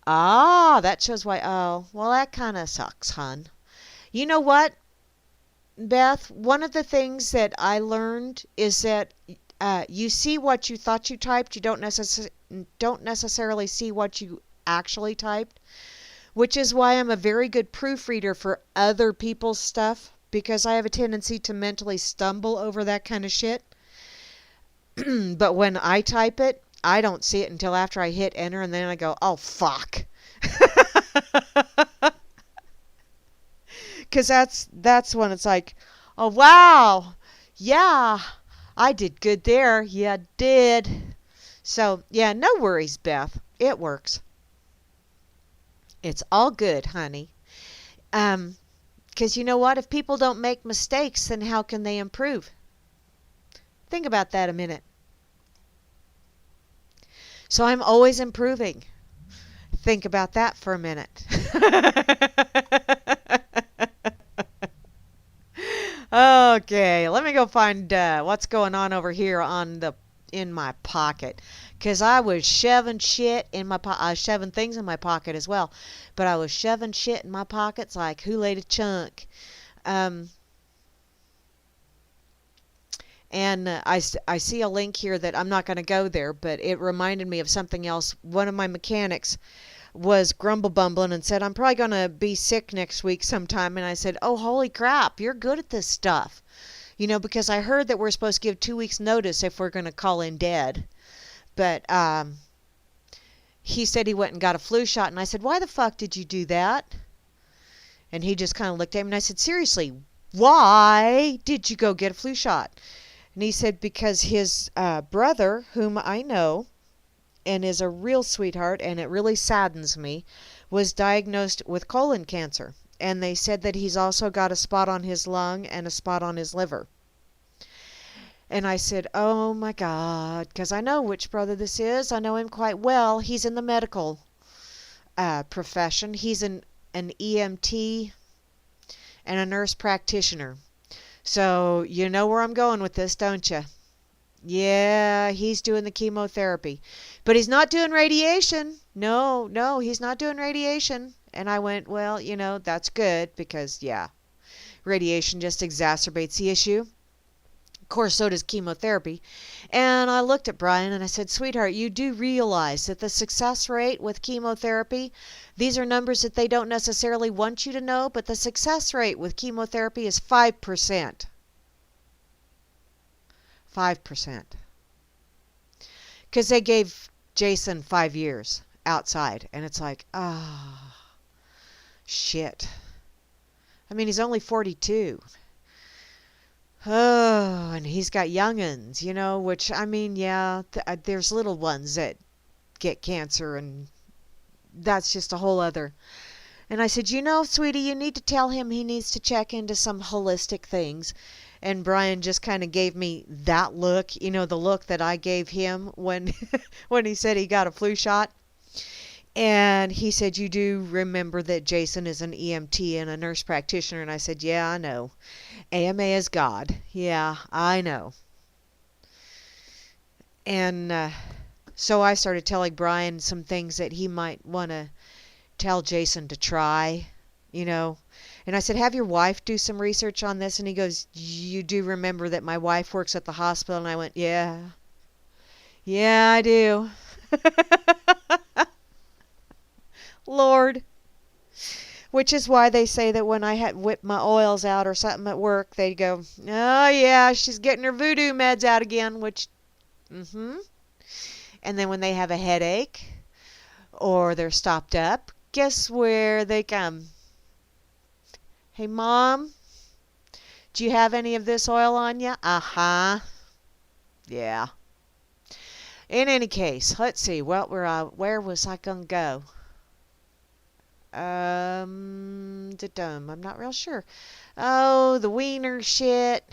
Ah, that shows why. Oh, well, that kind of sucks, hun. You know what, Beth? One of the things that I learned is that you see what you thought you typed. You don't necessarily see what you actually typed, which is why I'm a very good proofreader for other people's stuff because I have a tendency to mentally stumble over that kind of shit. But when I type it, I don't see it until after I hit enter, and then I go, oh, fuck. Because that's when it's like, oh, wow. Yeah, I did good there. Yeah, did. So, yeah, no worries, Beth. It works. It's all good, honey. Um, 'Cause you know what? If people don't make mistakes, then how can they improve? Think about that a minute. So I'm always improving. Think about that for a minute. Okay, let me go find what's going on over here on the in my pocket, 'cause I was shoving shit in my I was shoving things in my pocket as well, but I was shoving shit in my pockets like who laid a chunk. Um, and I see a link here that I'm not going to go there, but it reminded me of something else. One of my mechanics was grumble bumbling and said, I'm probably going to be sick next week sometime. And I said, oh, holy crap, you're good at this stuff. You know, because I heard that we're supposed to give 2 weeks notice if we're going to call in dead. But he said he went and got a flu shot. And I said, why the fuck did you do that? And he just kind of looked at me and I said, seriously, why did you go get a flu shot? And he said, because his brother, whom I know, and is a real sweetheart, and it really saddens me, was diagnosed with colon cancer. And they said that he's also got a spot on his lung and a spot on his liver. And I said, oh my God, because I know which brother this is. I know him quite well. He's in the medical profession. He's an EMT and a nurse practitioner. So you know where I'm going with this, don't you? Yeah, he's doing the chemotherapy. But he's not doing radiation. No, he's not doing radiation. And I went, well, you know, that's good because, yeah, radiation just exacerbates the issue. Of course, so does chemotherapy. And I looked at Brian and I said, sweetheart, you do realize that the success rate with chemotherapy, these are numbers that they don't necessarily want you to know, but the success rate with chemotherapy is 5%. 5%. Because they gave Jason 5 years outside. And it's like, ah, shit. I mean, he's only 42. Oh, and he's got young'uns, you know, which, I mean, yeah, there's little ones that get cancer, and that's just a whole other. And I said, you know, sweetie, you need to tell him he needs to check into some holistic things. And Brian just kind of gave me that look, you know, the look that I gave him when when he said he got a flu shot. And he said, you do remember that Jason is an EMT and a nurse practitioner? And I said, yeah, I know. AMA is God. Yeah, I know. And so I started telling Brian some things that he might want to tell Jason to try, you know. And I said, have your wife do some research on this? And he goes, you do remember that my wife works at the hospital? And I went, yeah. Yeah, I do. Lord. Which is why they say that when I had whipped my oils out or something at work, they'd go, oh yeah, she's getting her voodoo meds out again, which, mm-hmm. And then when they have a headache or they're stopped up, guess where they come? Hey, Mom, do you have any of this oil on you? Uh-huh. Yeah. In any case, let's see. Well, where was I going to go? I'm not real sure. Oh, the wiener shit.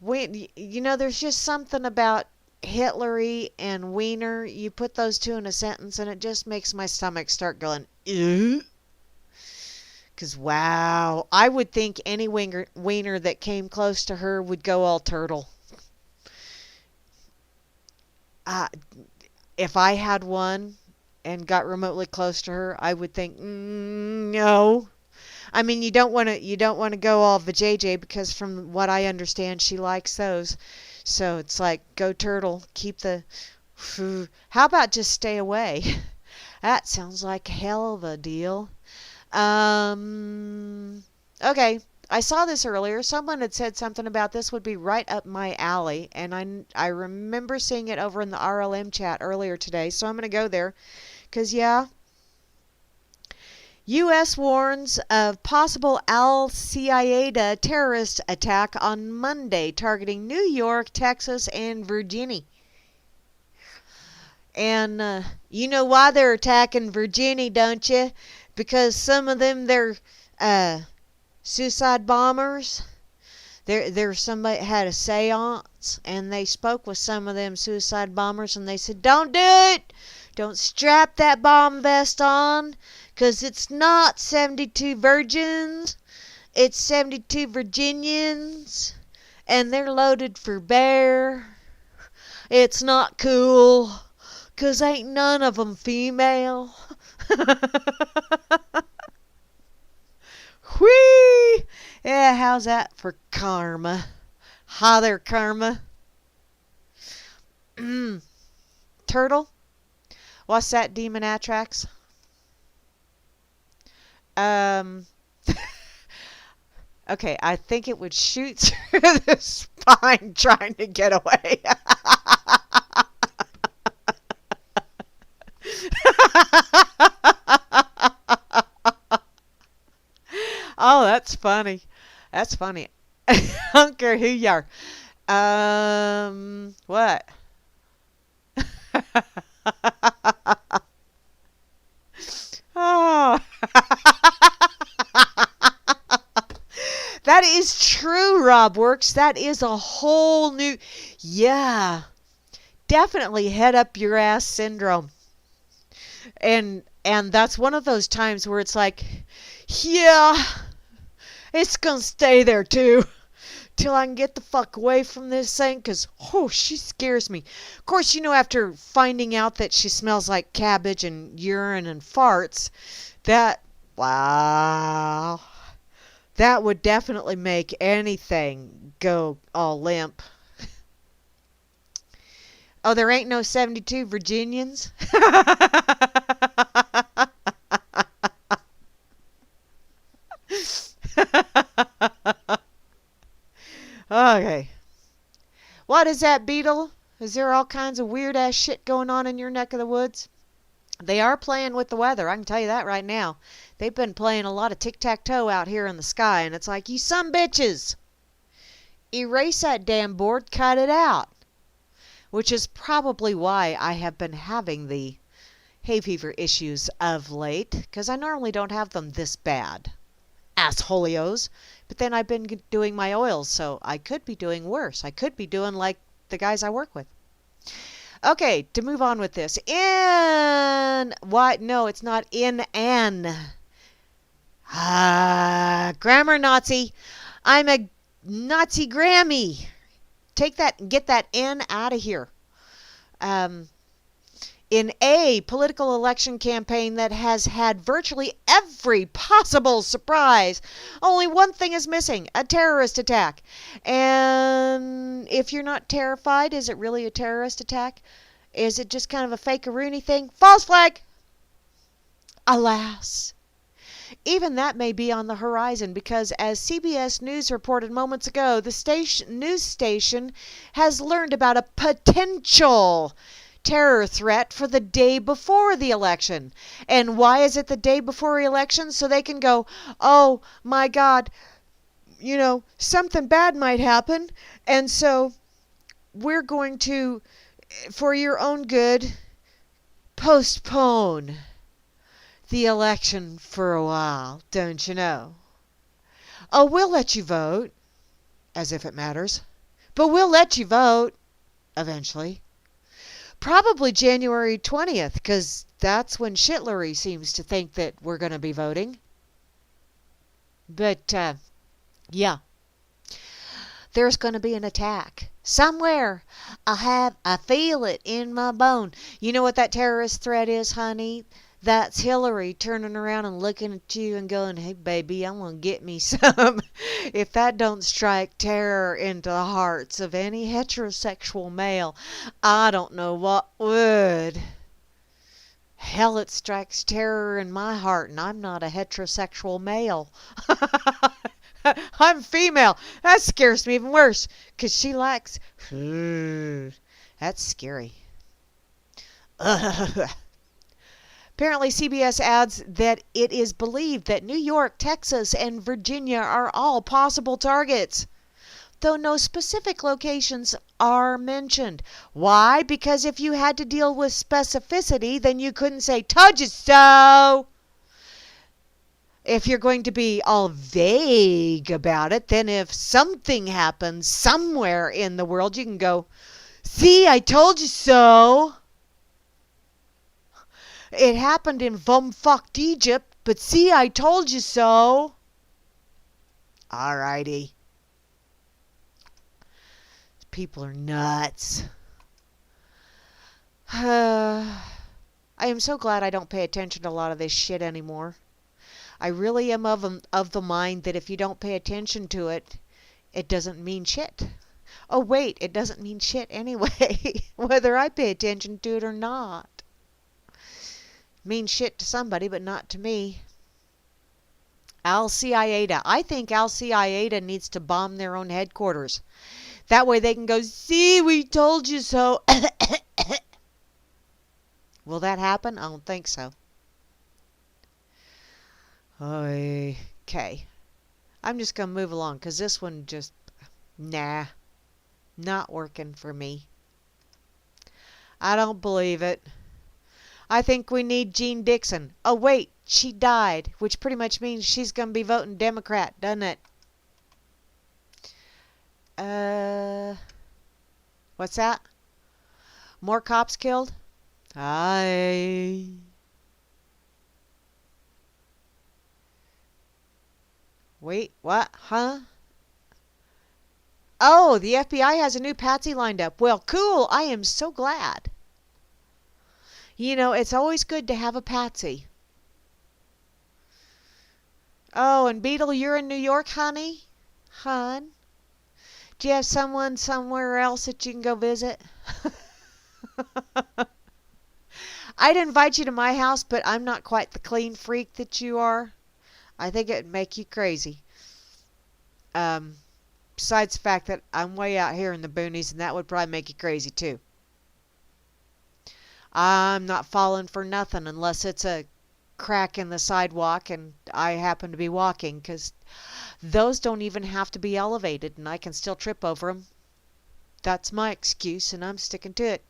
You know, there's just something about Hitlery and wiener. You put those two in a sentence and it just makes my stomach start going, Because, wow, I would think any wiener that came close to her would go all turtle. Uh, if I had one and got remotely close to her, I would think, no. I mean, you don't want to go all vajayjay because from what I understand, she likes those. So it's like, go turtle, keep the. How about just stay away? That sounds like a hell of a deal. Okay. I saw this earlier. Someone had said something about this would be right up my alley, and I remember seeing it over in the RLM chat earlier today, so I'm going to go there. Because, yeah, U.S. warns of possible Al-Qaeda terrorist attack on Monday targeting New York, Texas, and Virginia. And you know why they're attacking Virginia, don't you? Because some of them, they're suicide bombers. There's somebody had a seance, and they spoke with some of them suicide bombers, and they said, don't do it! Don't strap that bomb vest on, 'cause it's not 72 virgins. It's 72 Virginians, and they're loaded for bear. It's not cool, 'cause ain't none of 'em female. Whee! Yeah, how's that for karma? Hi there, karma. Turtle? What's that, Demon Atrax? Um, okay, I think it would shoot through the spine trying to get away. Oh, that's funny. That's funny. I don't care who you are. What? Oh. That is true, Rob Works. That is a whole new, yeah, definitely head up your ass syndrome. And that's one of those times where it's like, yeah, it's gonna stay there too till I can get the fuck away from this thing, 'cause oh, she scares me. Of course, after finding out that she smells like cabbage and urine and farts, that, wow, that would definitely make anything go all limp. Oh, there ain't no 72 Virginians? Okay. What is that, Beetle? Is there all kinds of weird ass shit going on in your neck of the woods? They are playing with the weather, I can tell you that right now. They've been playing a lot of tic-tac-toe out here in the sky, and it's like, you some bitches! Erase that damn board, cut it out. Which is probably why I have been having the hay fever issues of late, because I normally don't have them this bad. Assholios. But then I've been doing my oils, so I could be doing worse. I could be doing like the guys I work with. Okay, to move on with this. What? No, it's not in an. Grammar Nazi. I'm a Nazi Grammy. Take that and get that N out of here. In a political election campaign that has had virtually every possible surprise, only one thing is missing: a terrorist attack. And if you're not terrified, is it really a terrorist attack? Is it just kind of a fake-a-rooney thing? False flag! Alas. Even that may be on the horizon, because as CBS News reported moments ago, the news station has learned about a potential terror threat for the day before the election. And why is it the day before election? So they can go, oh my God, something bad might happen. And so we're going to, for your own good, postpone the election for a while, don't you know? Oh, we'll let you vote, as if it matters. But we'll let you vote, eventually. Probably January 20th, because that's when Shitlery seems to think that we're going to be voting. But, yeah, there's going to be an attack. Somewhere. I feel it in my bone. You know what that terrorist threat is, honey? That's Hillary turning around and looking at you and going, hey, baby, I'm going to get me some. If that don't strike terror into the hearts of any heterosexual male, I don't know what would. Hell, it strikes terror in my heart, and I'm not a heterosexual male. I'm female. That scares me even worse, 'cause she likes. That's scary. Apparently, CBS adds that it is believed that New York, Texas, and Virginia are all possible targets, though no specific locations are mentioned. Why? Because if you had to deal with specificity, then you couldn't say, told you so. If you're going to be all vague about it, then if something happens somewhere in the world, you can go, see, I told you so. It happened in bumfucked Egypt, but see, I told you so. Alrighty. People are nuts. I am so glad I don't pay attention to a lot of this shit anymore. I really am of the mind that if you don't pay attention to it, it doesn't mean shit. Oh, wait, it doesn't mean shit anyway, whether I pay attention to it or not. It means shit to somebody, but not to me. Al-Qaeda. I think Al-Qaeda needs to bomb their own headquarters. That way they can go, see, we told you so. Will that happen? I don't think so. Okay. I'm just going to move along because this one just, nah, not working for me. I don't believe it. I think we need Jean Dixon. Oh, wait, she died, which pretty much means she's going to be voting Democrat, doesn't it? What's that? More cops killed? Wait, what? Huh? Oh, the FBI has a new patsy lined up. Well, cool. I am so glad. You know, it's always good to have a patsy. Oh, and Beetle, you're in New York, honey? Hun? Do you have someone somewhere else that you can go visit? I'd invite you to my house, but I'm not quite the clean freak that you are. I think it'd make you crazy. Besides the fact that I'm way out here in the boonies, and that would probably make you crazy too. I'm not falling for nothing unless it's a crack in the sidewalk and I happen to be walking, 'cause those don't even have to be elevated and I can still trip over them. That's my excuse and I'm sticking to it.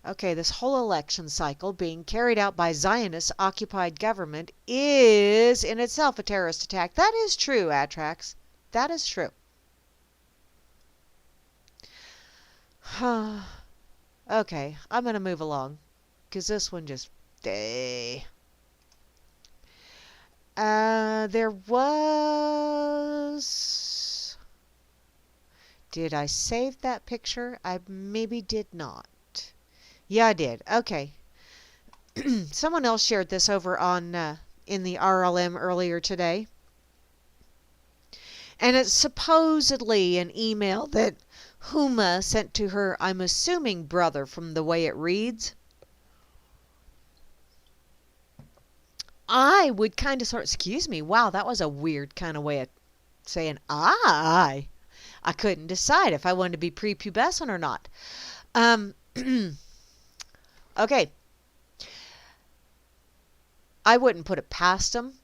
Okay, this whole election cycle being carried out by Zionist-occupied government is in itself a terrorist attack. That is true, Atrax. That is true. Okay, I'm going to move along, because this one just... there was... Did I save that picture? I maybe did not. Yeah, I did. Okay. Someone else shared this over on in the RLM earlier today. And it's supposedly an email that Huma sent to her, I'm assuming, brother, from the way it reads. I would kind of sort of, excuse me, wow, that was a weird kind of way of saying I couldn't decide if I wanted to be prepubescent or not. Okay. I wouldn't put it past them.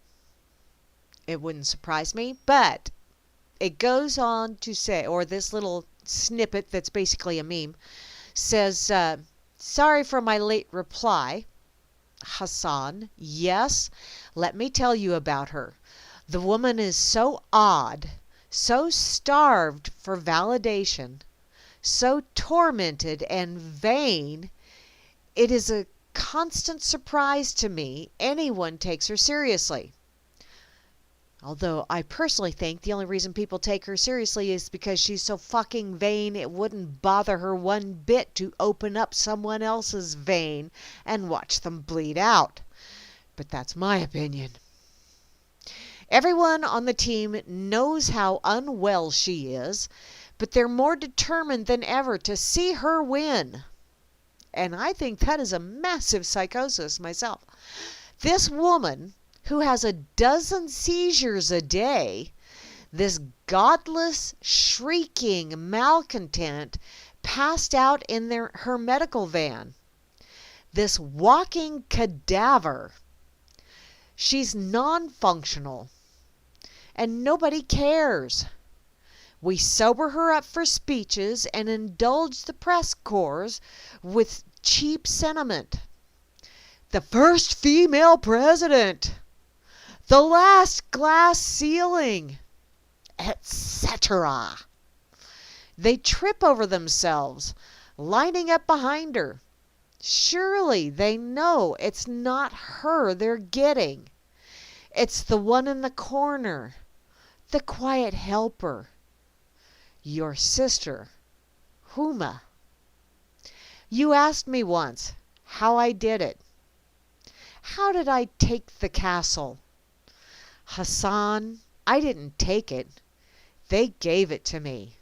It wouldn't surprise me, but it goes on to say, or this little snippet that's basically a meme, says, sorry for my late reply, Hassan. Yes, let me tell you about her. The woman is so odd, so starved for validation, so tormented and vain, it is a constant surprise to me anyone takes her seriously. Although I personally think the only reason people take her seriously is because she's so fucking vain it wouldn't bother her one bit to open up someone else's vein and watch them bleed out. But that's my opinion. Everyone on the team knows how unwell she is, but they're more determined than ever to see her win. And I think that is a massive psychosis myself. This woman, who has a dozen seizures a day, this godless, shrieking malcontent passed out in her medical van, this walking cadaver, she's non-functional, and nobody cares. We sober her up for speeches and indulge the press corps with cheap sentiment. The first female president, the last glass ceiling, etc. They trip over themselves, lining up behind her. Surely they know it's not her they're getting. It's the one in the corner, the quiet helper, your sister, Huma. You asked me once how I did it. How did I take the castle? Hassan, I didn't take it. They gave it to me.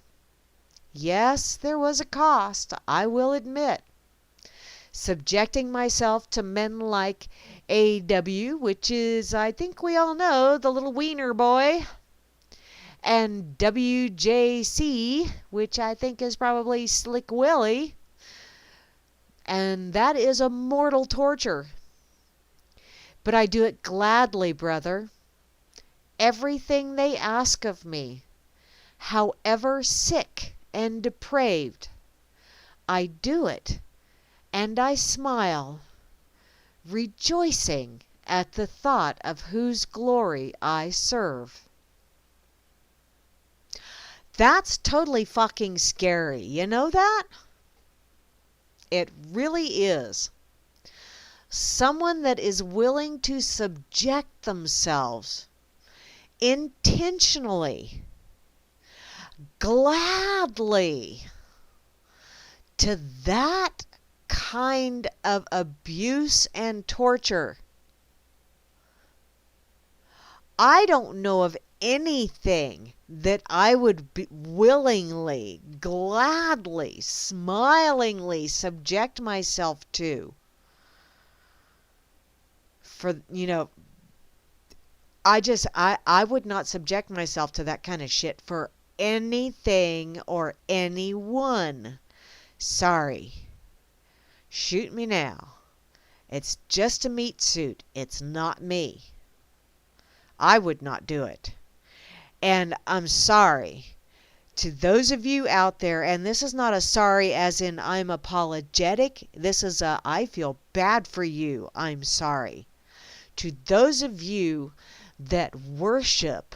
Yes, there was a cost, I will admit. Subjecting myself to men like A.W., which is, I think we all know, the little wiener boy, and W.J.C., which I think is probably Slick Willie, and that is a mortal torture. But I do it gladly, brother. Everything they ask of me, however sick and depraved, I do it, and I smile, rejoicing at the thought of whose glory I serve. That's totally fucking scary, you know that? It really is. Someone that is willing to subject themselves intentionally, gladly, to that kind of abuse and torture. I don't know of anything that I would willingly, gladly, smilingly subject myself to. For, I would not subject myself to that kind of shit for anything or anyone. Sorry. Shoot me now. It's just a meat suit. It's not me. I would not do it. And I'm sorry to those of you out there, and this is not a sorry as in I'm apologetic. This is a I feel bad for you. I'm sorry. To those of you that worship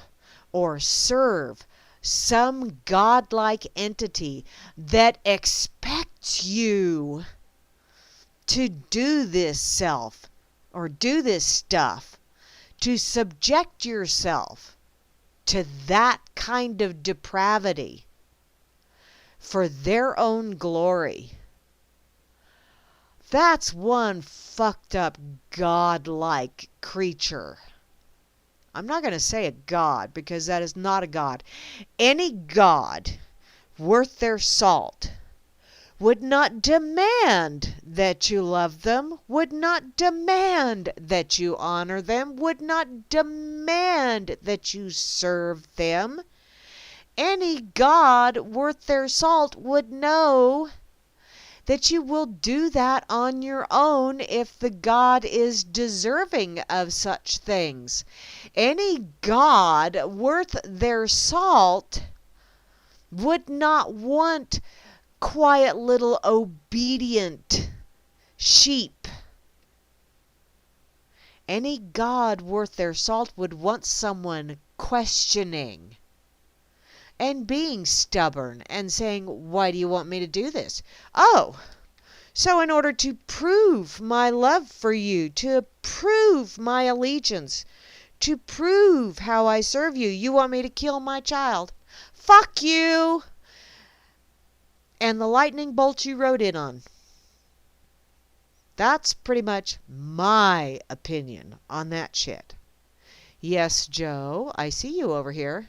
or serve some godlike entity that expects you to do this self or do this stuff, to subject yourself to that kind of depravity for their own glory. That's one fucked up godlike creature. I'm not going to say a god because that is not a god. Any god worth their salt would not demand that you love them, would not demand that you honor them, would not demand that you serve them. Any god worth their salt would know that you will do that on your own if the god is deserving of such things. Any god worth their salt would not want quiet little obedient sheep. Any god worth their salt would want someone questioning and being stubborn and saying, "Why do you want me to do this?" Oh, so in order to prove my love for you, to prove my allegiance, to prove how I serve you, you want me to kill my child? Fuck you! And the lightning bolt you rode in on. That's pretty much my opinion on that shit. Yes, Joe, I see you over here.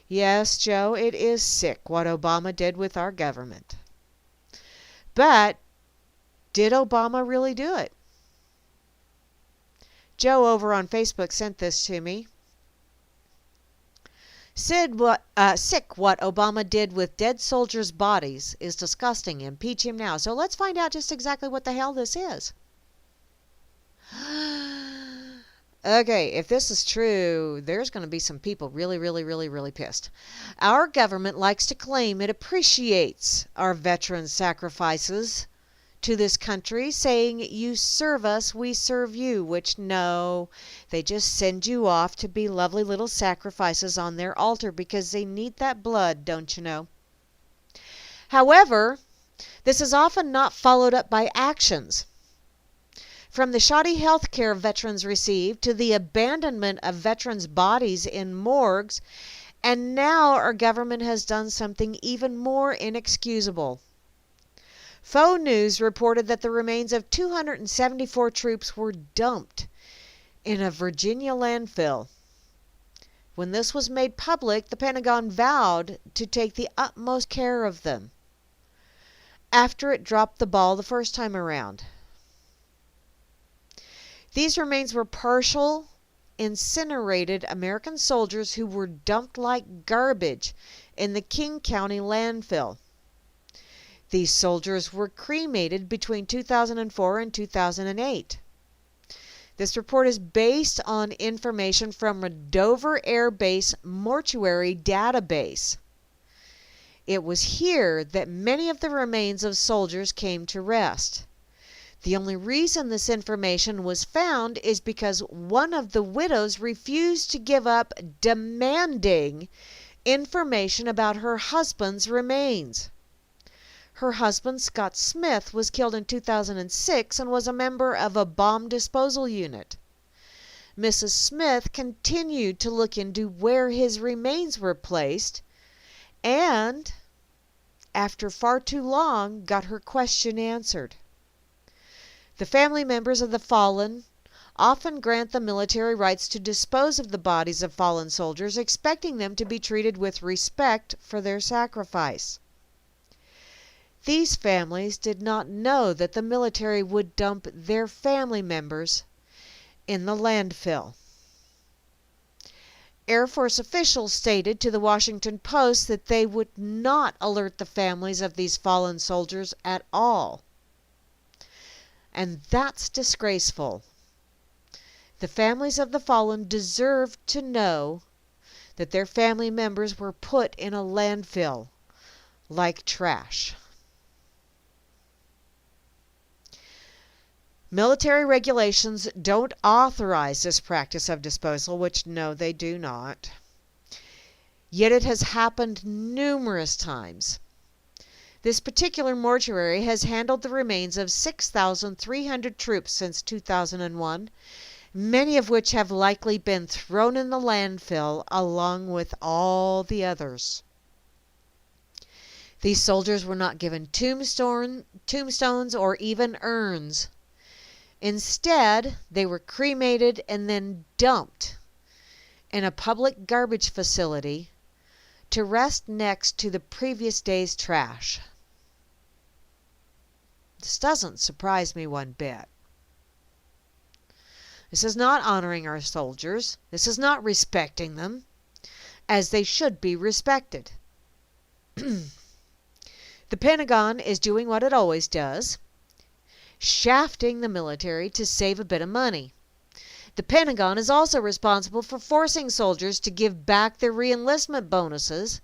Yes, Joe, it is sick what Obama did with our government. But did Obama really do it? Joe over on Facebook sent this to me. Sick what Obama did with dead soldiers' bodies is disgusting. Impeach him now. So let's find out just exactly what the hell this is. Okay, if this is true, there's going to be some people really pissed. Our government likes to claim it appreciates our veterans' sacrifices to this country, saying, "You serve us, we serve you," which no, they just send you off to be lovely little sacrifices on their altar because they need that blood, don't you know? However, this is often not followed up by actions. From the shoddy health care veterans receive to the abandonment of veterans' bodies in morgues, and now our government has done something even more inexcusable. Faux News reported that the remains of 274 troops were dumped in a Virginia landfill. When this was made public, the Pentagon vowed to take the utmost care of them after it dropped the ball the first time around. These remains were partial, incinerated American soldiers who were dumped like garbage in the King County landfill. These soldiers were cremated between 2004 and 2008. This report is based on information from a Dover Air Base mortuary database. It was here that many of the remains of soldiers came to rest. The only reason this information was found is because one of the widows refused to give up demanding information about her husband's remains. Her husband, Scott Smith, was killed in 2006 and was a member of a bomb disposal unit. Mrs. Smith continued to look into where his remains were placed and, after far too long, got her question answered. The family members of the fallen often grant the military rights to dispose of the bodies of fallen soldiers, expecting them to be treated with respect for their sacrifice. These families did not know that the military would dump their family members in the landfill. Air Force officials stated to the Washington Post that they would not alert the families of these fallen soldiers at all. And that's disgraceful. The families of the fallen deserve to know that their family members were put in a landfill like trash. Military regulations don't authorize this practice of disposal, which no, they do not. Yet it has happened numerous times. This particular mortuary has handled the remains of 6,300 troops since 2001, many of which have likely been thrown in the landfill along with all the others. These soldiers were not given tombstones or even urns. Instead, they were cremated and then dumped in a public garbage facility to rest next to the previous day's trash. This doesn't surprise me one bit. This is not honoring our soldiers. This is not respecting them as they should be respected. The Pentagon is doing what it always does, shafting the military to save a bit of money. The Pentagon is also responsible for forcing soldiers to give back their reenlistment bonuses,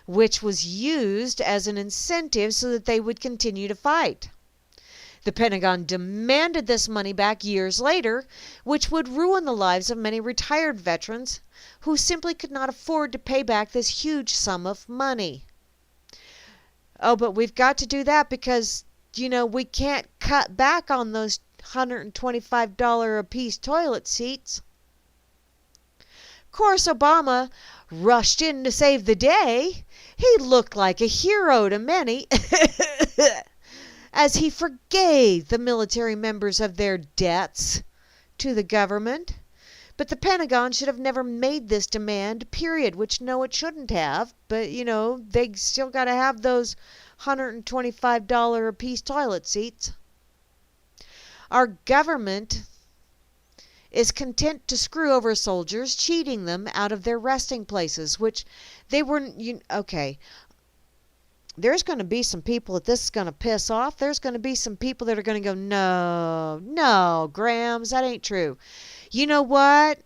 which was used as an incentive so that they would continue to fight. The Pentagon demanded this money back years later, which would ruin the lives of many retired veterans who simply could not afford to pay back this huge sum of money. Oh, but we've got to do that because, we can't cut back on those $125 a piece toilet seats. Of course, Obama rushed in to save the day. He looked like a hero to many as he forgave the military members of their debts to the government. But the Pentagon should have never made this demand, period, which no, it shouldn't have. But, they still got to have those $125 a piece toilet seats. Our government is content to screw over soldiers, cheating them out of their resting places, which they weren't. Okay, there's going to be some people that this is going to piss off. There's going to be some people that are going to go, no, no, Grams, that ain't true. You know what?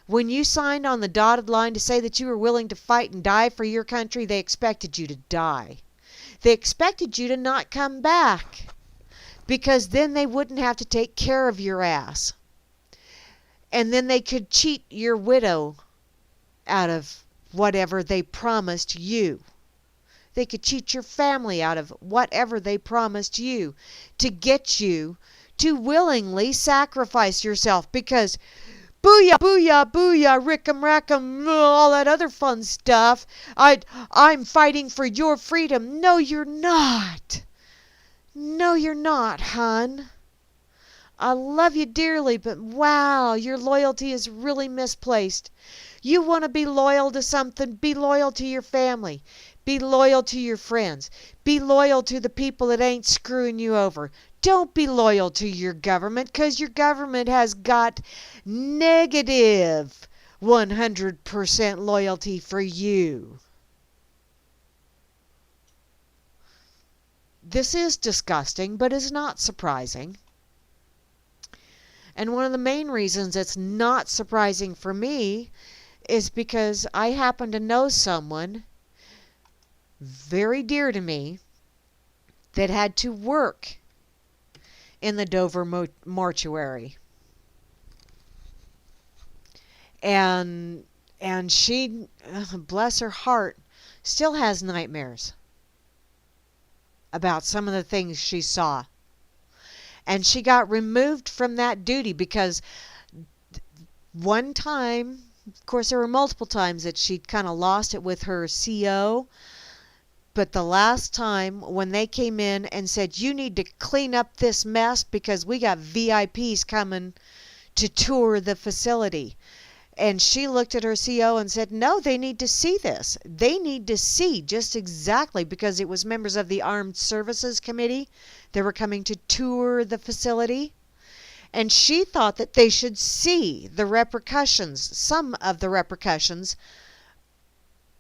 When you signed on the dotted line to say that you were willing to fight and die for your country, they expected you to die. They expected you to not come back, because then they wouldn't have to take care of your ass. And then they could cheat your widow out of whatever they promised you. They could cheat your family out of whatever they promised you to get you to willingly sacrifice yourself, because booyah, booyah, booyah, rick'em rack'em, all that other fun stuff. I'm fighting for your freedom. No, you're not. No, you're not, hon. I love you dearly, but wow, your loyalty is really misplaced. You want to be loyal to something, be loyal to your family. Be loyal to your friends. Be loyal to the people that ain't screwing you over. Don't be loyal to your government, because your government has got negative 100% loyalty for you. This is disgusting, but is not surprising. And one of the main reasons it's not surprising for me is because I happen to know someone very dear to me that had to work in the Dover mortuary. And she, bless her heart, still has nightmares about some of the things she saw. And she got removed from that duty because one time, of course there were multiple times that she kind of lost it with her CO, but the last time when they came in and said, you need to clean up this mess because we got VIPs coming to tour the facility. And she looked at her CO and said, no, they need to see this. They need to see just exactly, because it was members of the Armed Services Committee that were coming to tour the facility. And she thought that they should see the repercussions, some of the repercussions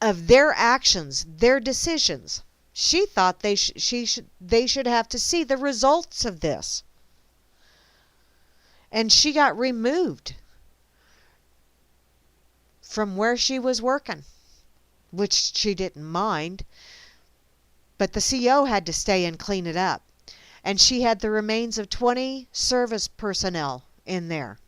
of their actions, their decisions. She thought they should have to see the results of this. And she got removed from where she was working, which she didn't mind, but the CO had to stay and clean it up. And she had the remains of 20 service personnel in there.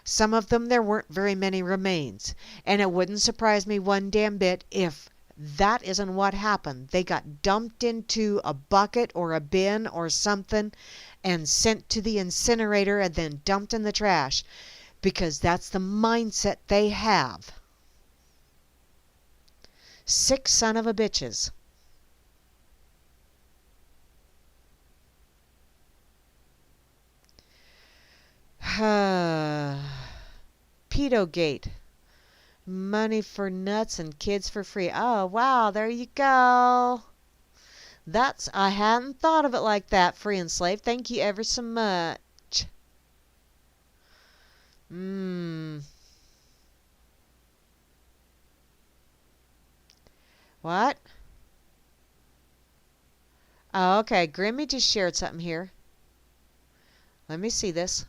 Some of them, there weren't very many remains, and it wouldn't surprise me one damn bit if that isn't what happened. They got dumped into a bucket or a bin or something and sent to the incinerator and then dumped in the trash, because that's the mindset they have. Sick son of a bitches. Pedogate. Money for nuts and kids for free. Oh, wow, there you go. I hadn't thought of it like that, free and slave. Thank you ever so much. What? Oh, okay. Grammy just shared something here. Let me see this.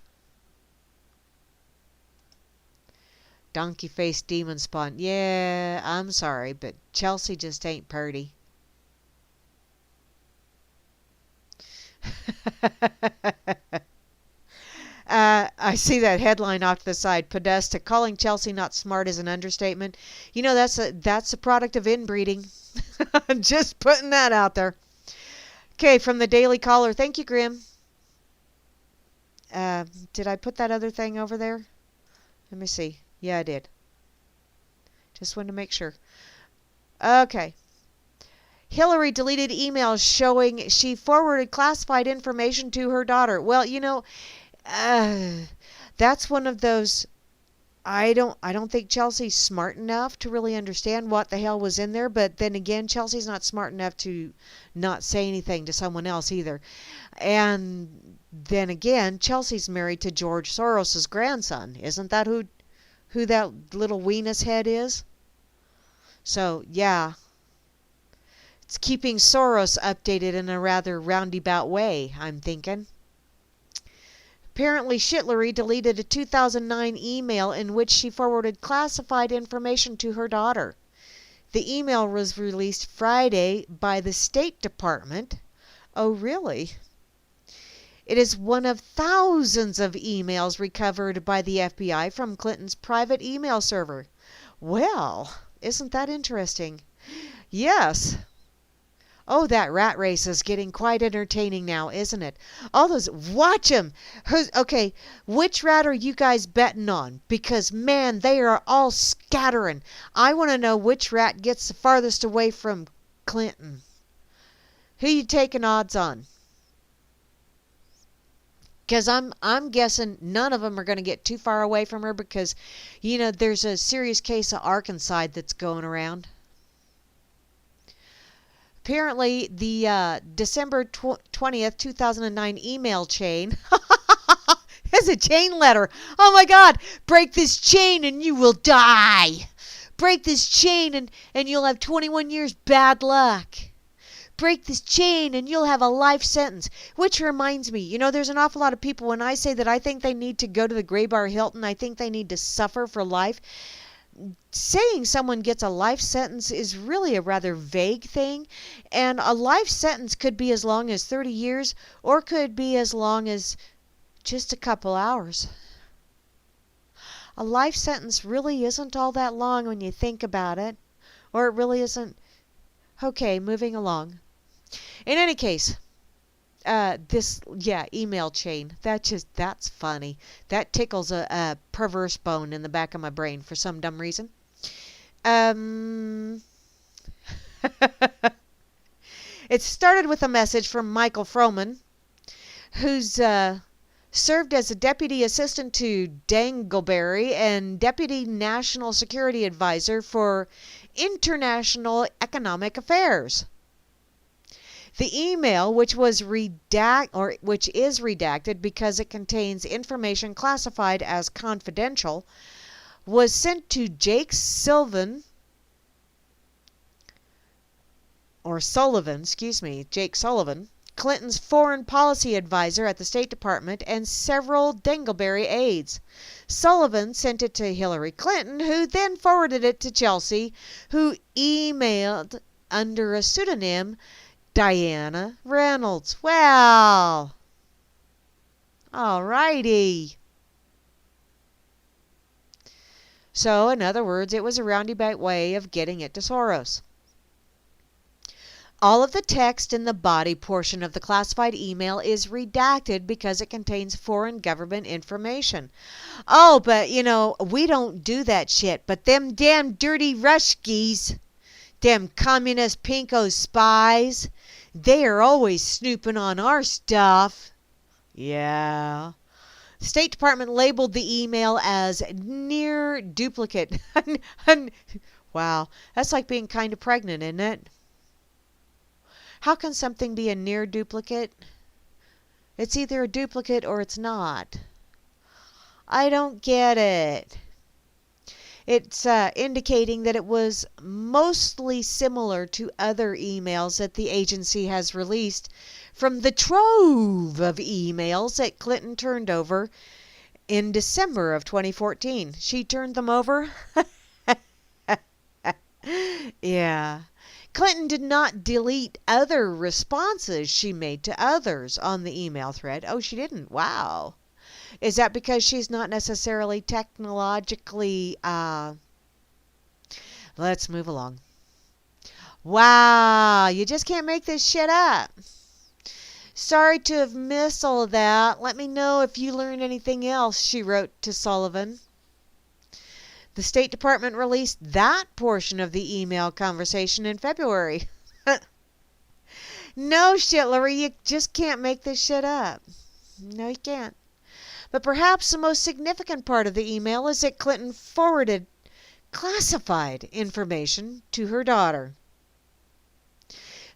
Donkey-faced demon spawn. Yeah, I'm sorry, but Chelsea just ain't purty. I see that headline off to the side. Podesta calling Chelsea not smart is an understatement. You know that's a product of inbreeding. Just putting that out there. Okay, from the Daily Caller. Thank you, Grim. Did I put that other thing over there? Let me see. Yeah, I did. Just wanted to make sure. Okay. Hillary deleted emails showing she forwarded classified information to her daughter. Well, uh, that's one of those. I don't think Chelsea's smart enough to really understand what the hell was in there, but then again, Chelsea's not smart enough to not say anything to someone else either. And then again, Chelsea's married to George Soros's grandson. Isn't that who that little weenus head is? So, yeah, it's keeping Soros updated in a rather roundabout way, I'm thinking. Apparently, Shitlery deleted a 2009 email in which she forwarded classified information to her daughter. The email was released Friday by the State Department. Oh, really? It is one of thousands of emails recovered by the FBI from Clinton's private email server. Well, isn't that interesting? Yes. Oh, that rat race is getting quite entertaining now, isn't it? All those, watch them. Okay, which rat are you guys betting on? Because, man, they are all scattering. I want to know which rat gets the farthest away from Clinton. Who you taking odds on? Because I'm guessing none of them are going to get too far away from her because, there's a serious case of Arkansas that's going around. Apparently, the December 20th, 2009 email chain has a chain letter. Oh my God! Break this chain and you will die. Break this chain and you'll have 21 years bad luck. Break this chain and you'll have a life sentence. Which reminds me, there's an awful lot of people when I say that I think they need to go to the Gray Bar Hilton, I think they need to suffer for life. Saying someone gets a life sentence is really a rather vague thing, and a life sentence could be as long as 30 years or could be as long as just a couple hours. A life sentence really isn't all that long when you think about it, or it really isn't. Okay, moving along. In any case, email chain. That's funny. That tickles a perverse bone in the back of my brain for some dumb reason. It started with a message from Michael Froman, who's served as a deputy assistant to Dangleberry and deputy national security advisor for international economic affairs. The email, which is redacted because it contains information classified as confidential, was sent to Jake Sullivan, Clinton's foreign policy advisor at the State Department, and several Dangleberry aides. Sullivan sent it to Hillary Clinton, who then forwarded it to Chelsea, who emailed under a pseudonym Diana Reynolds. Well, alrighty. So, in other words, it was a roundabout way of getting it to Soros. All of the text in the body portion of the classified email is redacted because it contains foreign government information. Oh, but, we don't do that shit. But them damn dirty Ruskies, them communist pinko spies, they are always snooping on our stuff. Yeah. The State Department labeled the email as near duplicate. Wow, that's like being kind of pregnant, isn't it? How can something be a near duplicate? It's either a duplicate or it's not. I don't get it. It's indicating that it was mostly similar to other emails that the agency has released from the trove of emails that Clinton turned over in December of 2014. She turned them over? Yeah. Clinton did not delete other responses she made to others on the email thread. Oh, she didn't. Wow. Is that because she's not necessarily technologically, let's move along. Wow, you just can't make this shit up. Sorry to have missed all of that. Let me know if you learned anything else, she wrote to Sullivan. The State Department released that portion of the email conversation in February. No, Shitlery, you just can't make this shit up. No, you can't. But perhaps the most significant part of the email is that Clinton forwarded classified information to her daughter,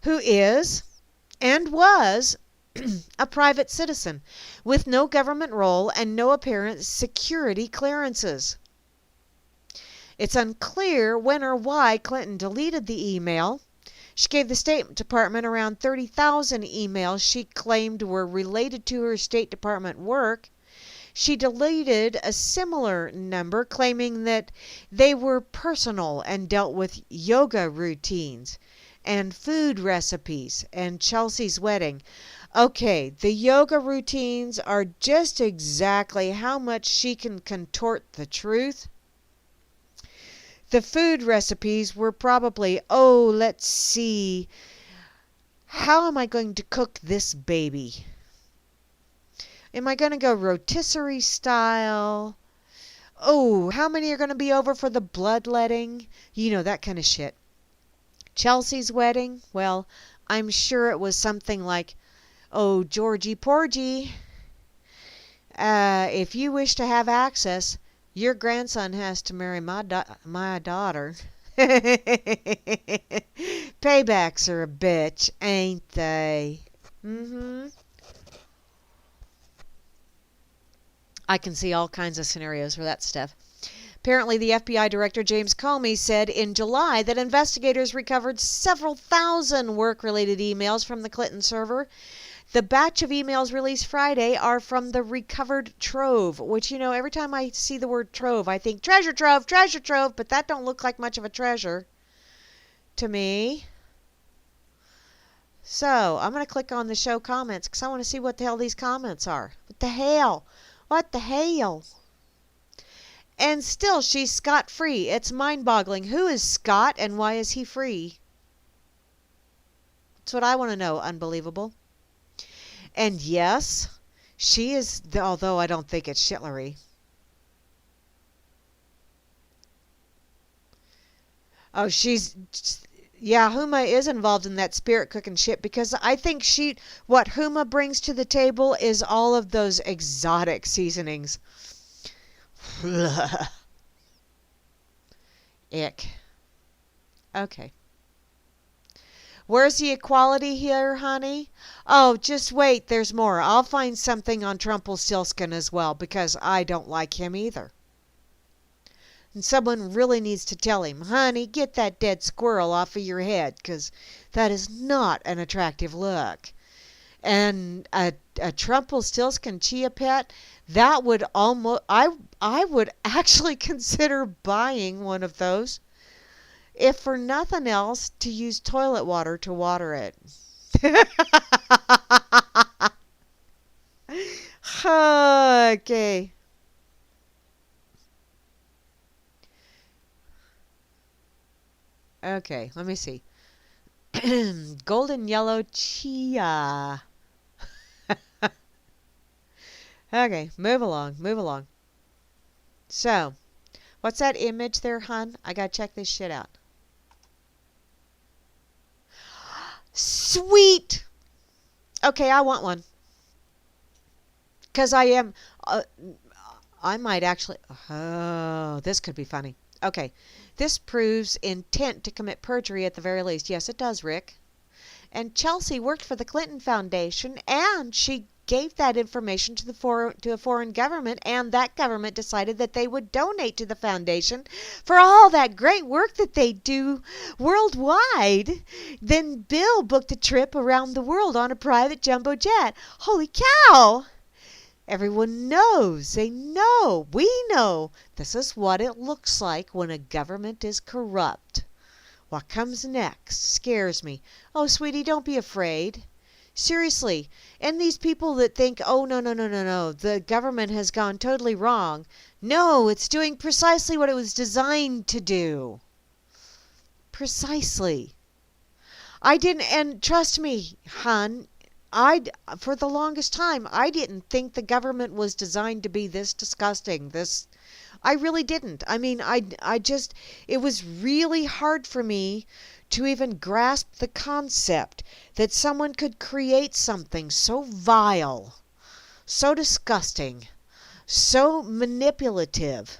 who is and was a private citizen with no government role and no apparent security clearances. It's unclear when or why Clinton deleted the email. She gave the State Department around 30,000 emails she claimed were related to her State Department work. She deleted a similar number, claiming that they were personal and dealt with yoga routines and food recipes and Chelsea's wedding. Okay, the yoga routines are just exactly how much she can contort the truth. The food recipes were probably, oh, let's see, how am I going to cook this baby? Am I going to go rotisserie style? Oh, how many are going to be over for the bloodletting? You know, that kind of shit. Chelsea's wedding? Well, I'm sure it was something like, oh, Georgie Porgy, if you wish to have access, your grandson has to marry my daughter. Paybacks are a bitch, ain't they? I can see all kinds of scenarios for that stuff. Apparently, the FBI Director James Comey said in July that investigators recovered several thousand work-related emails from the Clinton server. The batch of emails released Friday are from the recovered trove, which, you know, every time I see the word trove, I think treasure trove, but that don't look like much of a treasure to me. So, I'm going to click on the show comments because I want to see what the hell these comments are. What the hell? What the hell? And still, she's scot-free. It's mind-boggling. Who is Scott and why is he free? That's what I want to know. Unbelievable. And yes, she is, although I don't think it's Shitlery. Oh, yeah, Huma is involved in that spirit cooking shit because I think what Huma brings to the table is all of those exotic seasonings. Ick. Okay. Where's the equality here, honey? Oh, just wait, there's more. I'll find something on Trumpelstiltskin as well because I don't like him either. And someone really needs to tell him, honey, get that dead squirrel off of your head because that is not an attractive look. And a Trumpelstiltskin chia pet, that would almost, I would actually consider buying one of those. If for nothing else, to use toilet water to water it. Okay. Okay, let me see. Golden yellow chia. Okay, move along. So, what's that image there, hun? I gotta check this shit out. Sweet! Okay, I want one. Because I might actually, oh, this could be funny. Okay, this proves intent to commit perjury at the very least. Yes, it does, Rick. And Chelsea worked for the Clinton Foundation, and she gave that information to a foreign government, and that government decided that they would donate to the foundation for all that great work that they do worldwide. Then Bill booked a trip around the world on a private jumbo jet. Holy cow! Everyone knows. They know. We know. This is what it looks like when a government is corrupt. What comes next scares me. Oh, sweetie, don't be afraid. Seriously, and these people that think, oh, no, no, no, no, no, the government has gone totally wrong. No, it's doing precisely what it was designed to do. Precisely. I didn't, and trust me, hon, for the longest time, I didn't think the government was designed to be this disgusting, I really didn't. I mean, it was really hard for me to even grasp the concept that someone could create something so vile, so disgusting, so manipulative,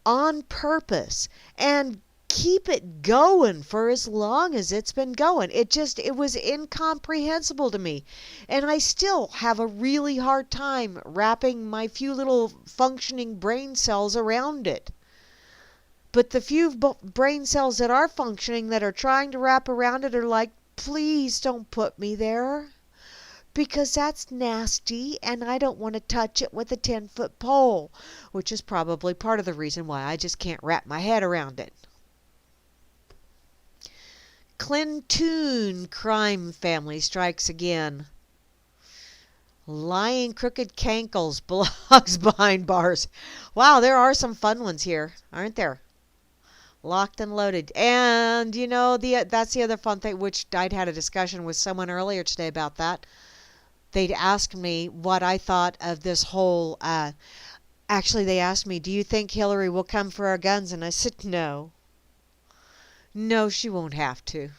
on purpose, and keep it going for as long as it's been going. It was incomprehensible to me. And I still have a really hard time wrapping my few little functioning brain cells around it. But the few brain cells that are functioning, that are trying to wrap around it, are like, please don't put me there. Because that's nasty, and I don't want to touch it with a 10-foot pole, which is probably part of the reason why I just can't wrap my head around it. Clintoon crime family strikes again. Lying crooked cankles belongs behind bars. Wow, there are some fun ones here, aren't there? Locked and loaded. And, that's the other fun thing, which I'd had a discussion with someone earlier today about that. They'd asked me what I thought of this whole, actually they asked me, do you think Hillary will come for our guns? And I said, no. No, she won't have to.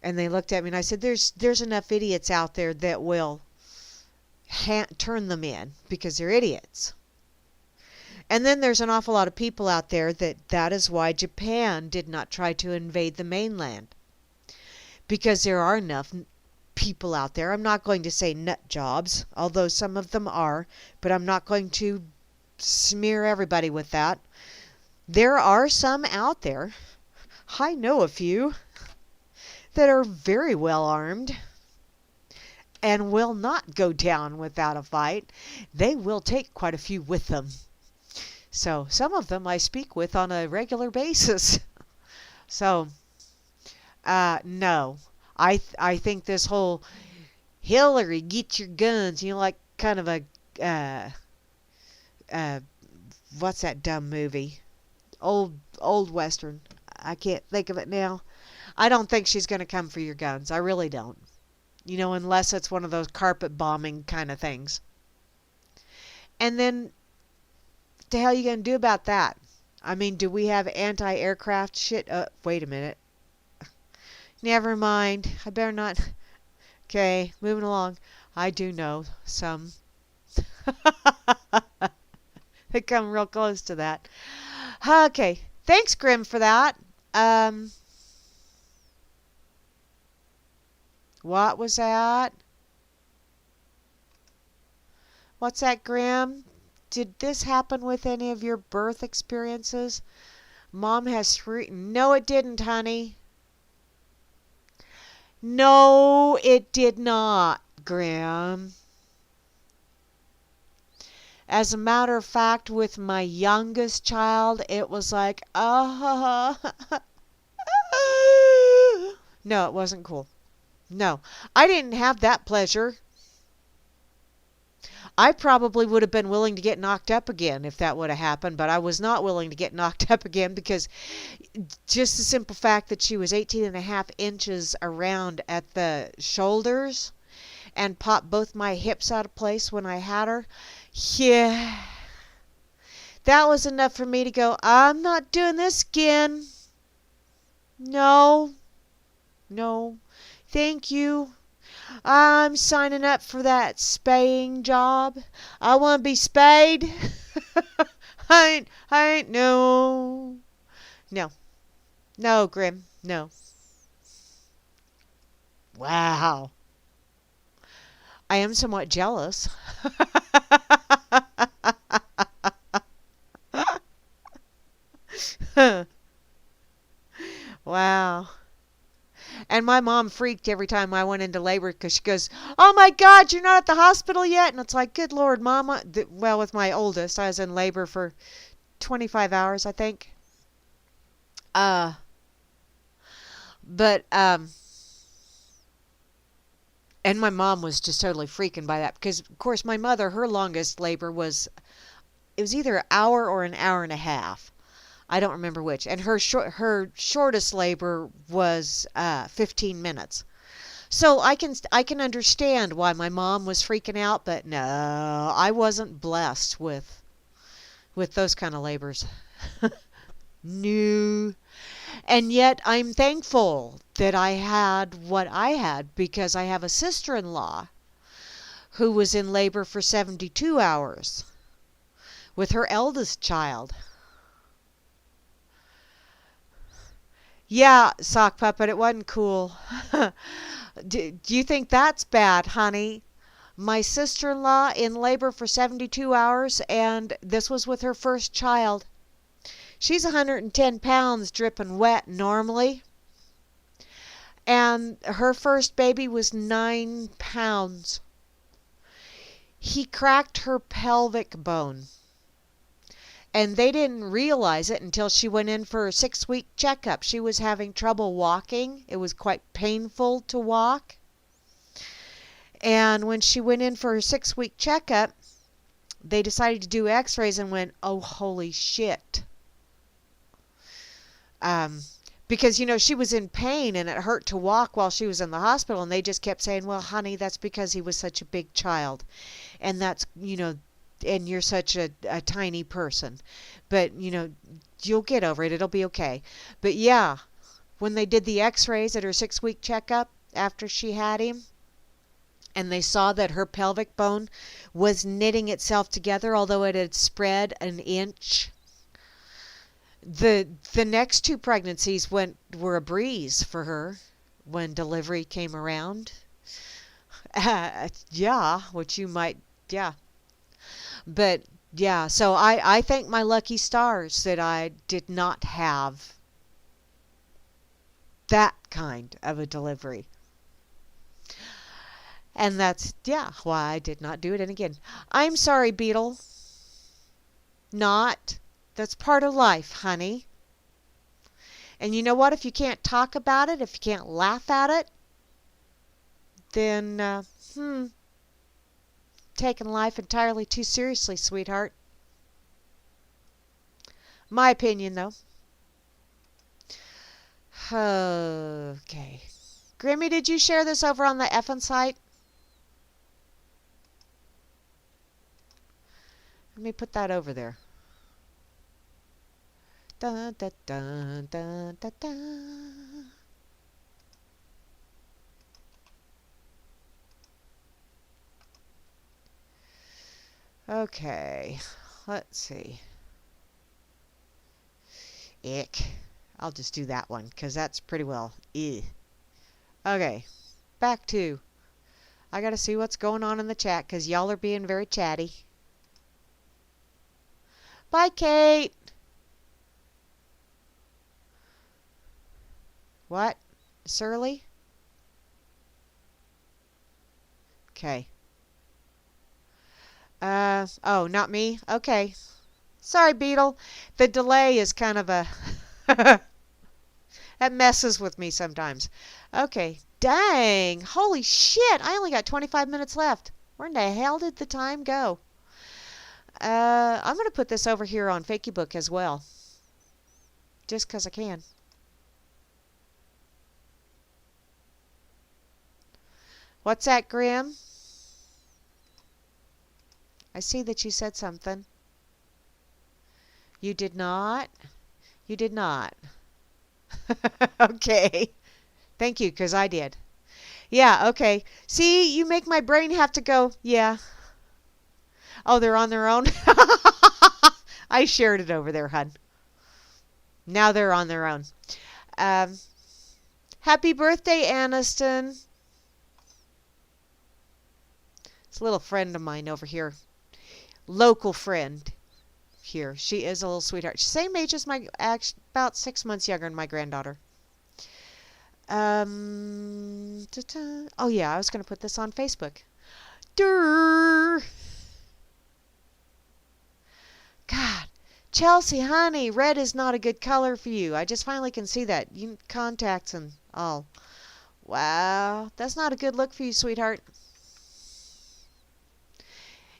And they looked at me and I said, there's enough idiots out there that will turn them in because they're idiots. And then there's an awful lot of people out there that is why Japan did not try to invade the mainland. Because there are enough people out there. I'm not going to say nut jobs, although some of them are, but I'm not going to smear everybody with that. There are some out there, I know a few, that are very well armed and will not go down without a fight. They will take quite a few with them. So some of them I speak with on a regular basis. So, no. I think this whole Hillary, get your guns, like kind of a, what's that dumb movie? Old Western. I can't think of it now. I don't think she's going to come for your guns. I really don't. Unless it's one of those carpet bombing kind of things. And then, what the hell are you going to do about that? I mean, do we have anti-aircraft shit? Wait a minute. Never mind. I better not. Okay, moving along. I do know some. They come real close to that. Okay. Thanks, Grim, for that. What was that? What's that, Grim? Did this happen with any of your birth experiences? Mom has 3. No, it didn't, honey. No, it did not, Graham. As a matter of fact, with my youngest child, it was like, no, it wasn't cool. No, I didn't have that pleasure. I probably would have been willing to get knocked up again if that would have happened, but I was not willing to get knocked up again because just the simple fact that she was 18.5 inches around at the shoulders and popped both my hips out of place when I had her. Yeah. That was enough for me to go, I'm not doing this again. No. No. Thank you. I'm signing up for that spaying job. I want to be spayed. I ain't, no. No. No, Grim, no. Wow. I am somewhat jealous. Wow. And my mom freaked every time I went into labor because she goes, oh my God, you're not at the hospital yet? And it's like, good Lord, Mama. Well, with my oldest, I was in labor for 25 hours, I think. But and my mom was just totally freaking by that because of course my mother, her longest labor was, it was either an hour or an hour and a half. I don't remember which. And her shortest labor was 15 minutes. So I can understand why my mom was freaking out, but no, I wasn't blessed with those kind of labors. No. And yet I'm thankful that I had what I had because I have a sister-in-law who was in labor for 72 hours with her eldest child. Yeah, sock puppet, it wasn't cool. Do you think that's bad, honey? My sister-in-law in labor for 72 hours, and this was with her first child. She's 110 pounds dripping wet normally, and her first baby was 9 pounds. He cracked her pelvic bone, and they didn't realize it until she went in for a 6-week checkup. She was having trouble walking. It was quite painful to walk. And when she went in for her 6-week checkup, they decided to do x-rays and went, oh, holy shit. Um, because, she was in pain and it hurt to walk while she was in the hospital. And they just kept saying, well, honey, that's because he was such a big child. And that's, and you're such a tiny person. But, you'll get over it. It'll be okay. But yeah, when they did the x-rays at her 6-week checkup after she had him, and they saw that her pelvic bone was knitting itself together, although it had spread an inch. The next 2 pregnancies were a breeze for her when delivery came around. Yeah, which you might, yeah. But yeah, so I thank my lucky stars that I did not have that kind of a delivery. And that's, yeah, why I did not do it. And again, I'm sorry, Beetle. Not. That's part of life, honey. And you know what? If you can't talk about it, if you can't laugh at it, then, taking life entirely too seriously, sweetheart. My opinion, though. Okay. Grammy, did you share this over on the effing site? Let me put that over there. Dun, dun, dun, dun, dun, dun. Okay, let's see. Ick. I'll just do that one because that's pretty well. Ew. Okay, back to. I gotta see what's going on in the chat because y'all are being very chatty. Bye, Kate. What? Surly? Okay. Oh, not me? Okay. Sorry, Beetle. The delay is kind of a... that messes with me sometimes. Okay. Dang. Holy shit. I only got 25 minutes left. Where in the hell did the time go? I'm going to put this over here on Fakeybook as well. Just 'cause I can. What's that, Grim? I see that you said something. You did not? You did not. Okay. Thank you, 'cause I did. Yeah, okay. See, you make my brain have to go, yeah. Oh, they're on their own? I shared it over there, hun. Now they're on their own. Happy birthday, Aniston. It's a little friend of mine over here. Local friend here. She is a little sweetheart. She's same age as my, about 6 months younger than my granddaughter. Oh yeah, I was going to put this on Facebook. Durr. God, Chelsea, honey, red is not a good color for you. I just finally can see that. You need contacts and all. Wow, that's not a good look for you, sweetheart.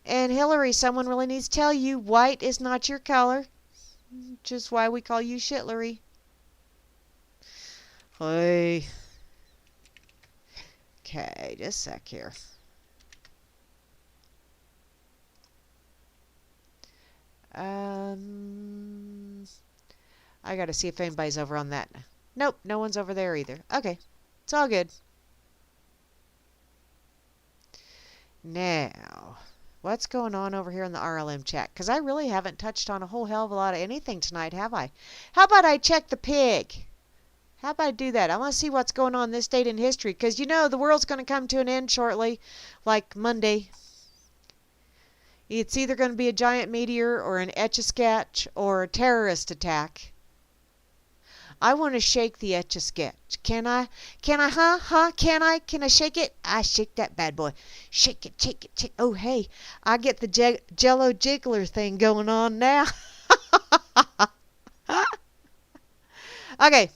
And Hillary, someone really needs to tell you white is not your color. Just why we call you Shitlery. Hey. Okay, just a sec here. I gotta see if anybody's over on that. Nope, no one's over there either. Okay, it's all good. Now, what's going on over here in the RLM chat? Because I really haven't touched on a whole hell of a lot of anything tonight, have I? How about I check the pig? How about I do that? I want to see what's going on this date in history. Because, you know, the world's going to come to an end shortly, like Monday. It's either going to be a giant meteor or an etch-a-sketch or a terrorist attack. I want to shake the etch-a-sketch. Can I? Can I, Can I? Can I shake it? I shake that bad boy. Shake it, shake it, shake. Oh, hey, I get the Jello jiggler thing going on now. Okay.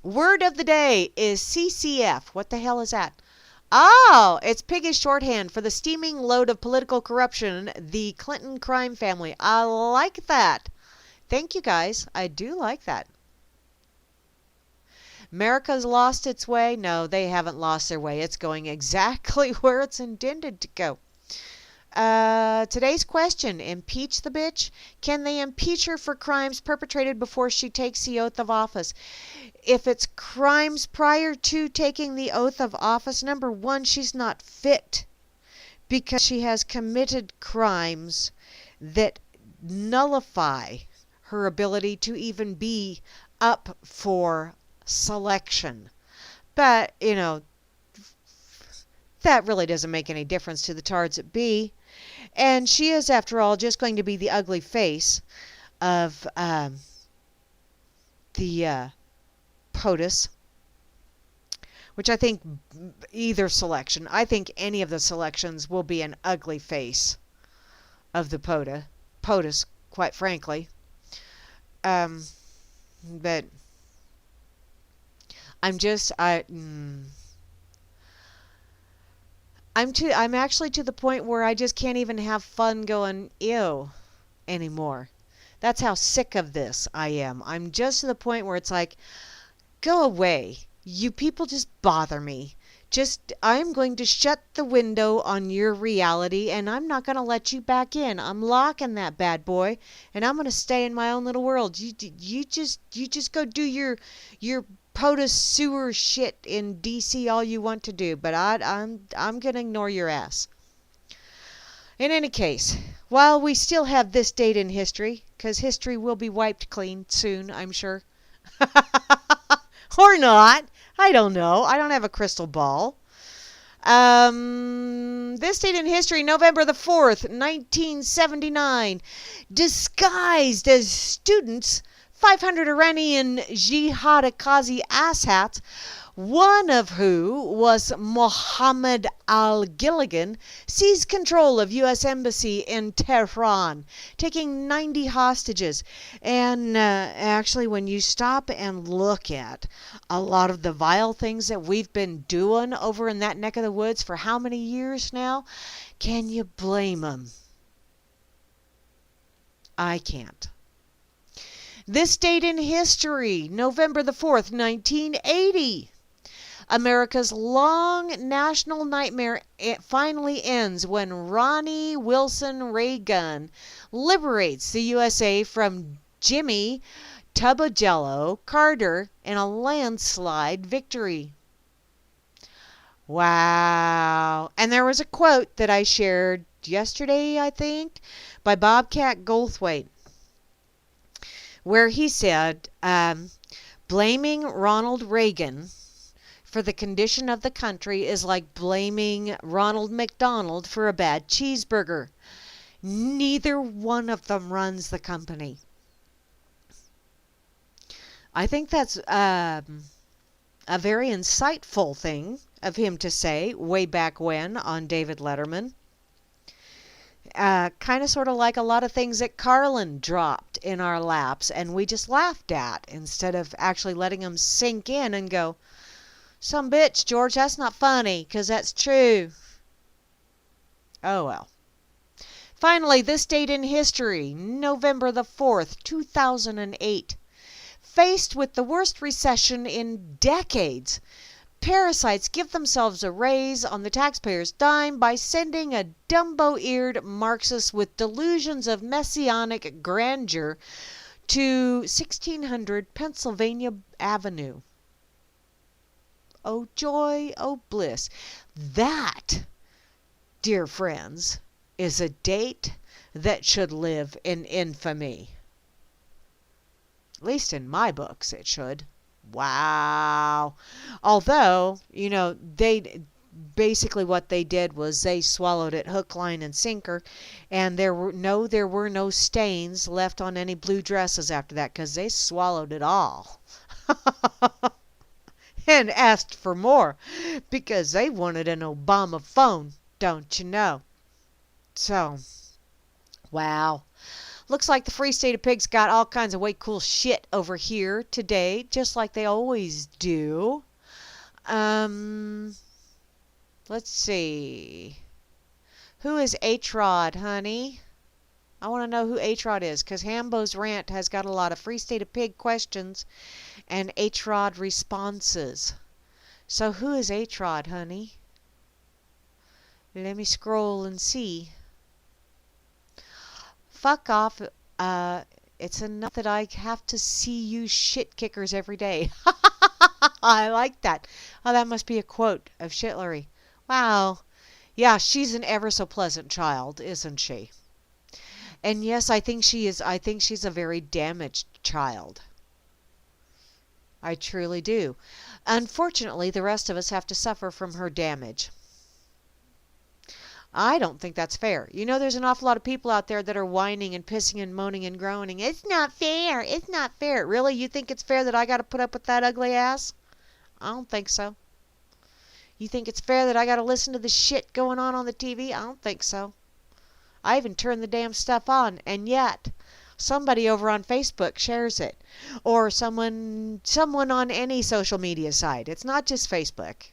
Word of the day is CCF. What the hell is that? Oh, it's piggish shorthand for the steaming load of political corruption, the Clinton crime family. I like that. Thank you, guys. I do like that. America's lost its way. No, they haven't lost their way. It's going exactly where it's intended to go. Today's question, impeach the bitch? Can they impeach her for crimes perpetrated before she takes the oath of office? If it's crimes prior to taking the oath of office, number one, she's not fit because she has committed crimes that nullify her ability to even be up for selection. But, you know, that really doesn't make any difference to the tards at B. And she is, after all, just going to be the ugly face of the POTUS, which I think either selection, I think any of the selections will be an ugly face of the POTUS, quite frankly. But I'm actually to the point where I just can't even have fun going ew anymore. That's how sick of this I am. I'm just to the point where it's like, go away. You people just bother me. I'm going to shut the window on your reality and I'm not going to let you back in. I'm locking that bad boy and I'm going to stay in my own little world. You just go do your POTUS sewer shit in DC all you want to do, but I'm going to ignore your ass. In any case, while we still have this date in history, because history will be wiped clean soon, I'm sure. Or not. I don't know. I don't have a crystal ball. This date in history, November the 4th, 1979. Disguised as students, 500 Iranian jihad-Akazi asshats, one of who was Mohammed al-Gilligan, seized control of U.S. Embassy in Tehran, taking 90 hostages. And actually, when you stop and look at a lot of the vile things that we've been doing over in that neck of the woods for how many years now, can you blame them? I can't. This date in history, November the 4th, 1980. America's long national nightmare finally ends when Ronnie Wilson Reagan liberates the USA from Jimmy Tubajello Carter in a landslide victory. Wow. And there was a quote that I shared yesterday, I think, by Bobcat Goldthwait, where he said, blaming Ronald Reagan for the condition of the country is like blaming Ronald McDonald for a bad cheeseburger. Neither one of them runs the company. I think that's a very insightful thing of him to say way back when on David Letterman. Kind of sort of like a lot of things that Carlin dropped in our laps and we just laughed at instead of actually letting them sink in and go, some bitch, George, that's not funny, 'cause that's true. Oh well. Finally, this date in history, November the 4th, 2008. Faced with the worst recession in decades, parasites give themselves a raise on the taxpayer's dime by sending a Dumbo-eared Marxist with delusions of messianic grandeur to 1600 Pennsylvania Avenue. Oh joy, oh bliss. That, dear friends, is a date that should live in infamy. At least in my books it should. Wow. Although, they basically what they did was they swallowed it hook, line, and sinker, and there were no stains left on any blue dresses after that because they swallowed it all. And asked for more because they wanted an Obama phone, don't you know? So, wow. Looks like the Free State of Pigs got all kinds of way cool shit over here today, just like they always do. Let's see. Who is H-Rod, honey? I want to know who H-Rod is, because Hambo's rant has got a lot of Free State of Pig questions and H-Rod responses. So who is H-Rod, honey? Let me scroll and see. Fuck off. It's enough that I have to see you shit kickers every day. I like that. Oh, that must be a quote of Shitlery. Wow. Yeah, she's an ever so pleasant child, isn't she? And yes, I think she is. I think she's a very damaged child. I truly do. Unfortunately, the rest of us have to suffer from her damage. I don't think that's fair. There's an awful lot of people out there that are whining and pissing and moaning and groaning. It's not fair. It's not fair. Really? You think it's fair that I got to put up with that ugly ass? I don't think so. You think it's fair that I got to listen to the shit going on the TV? I don't think so. I even turn the damn stuff on, and yet somebody over on Facebook shares it, or someone on any social media site. It's not just Facebook.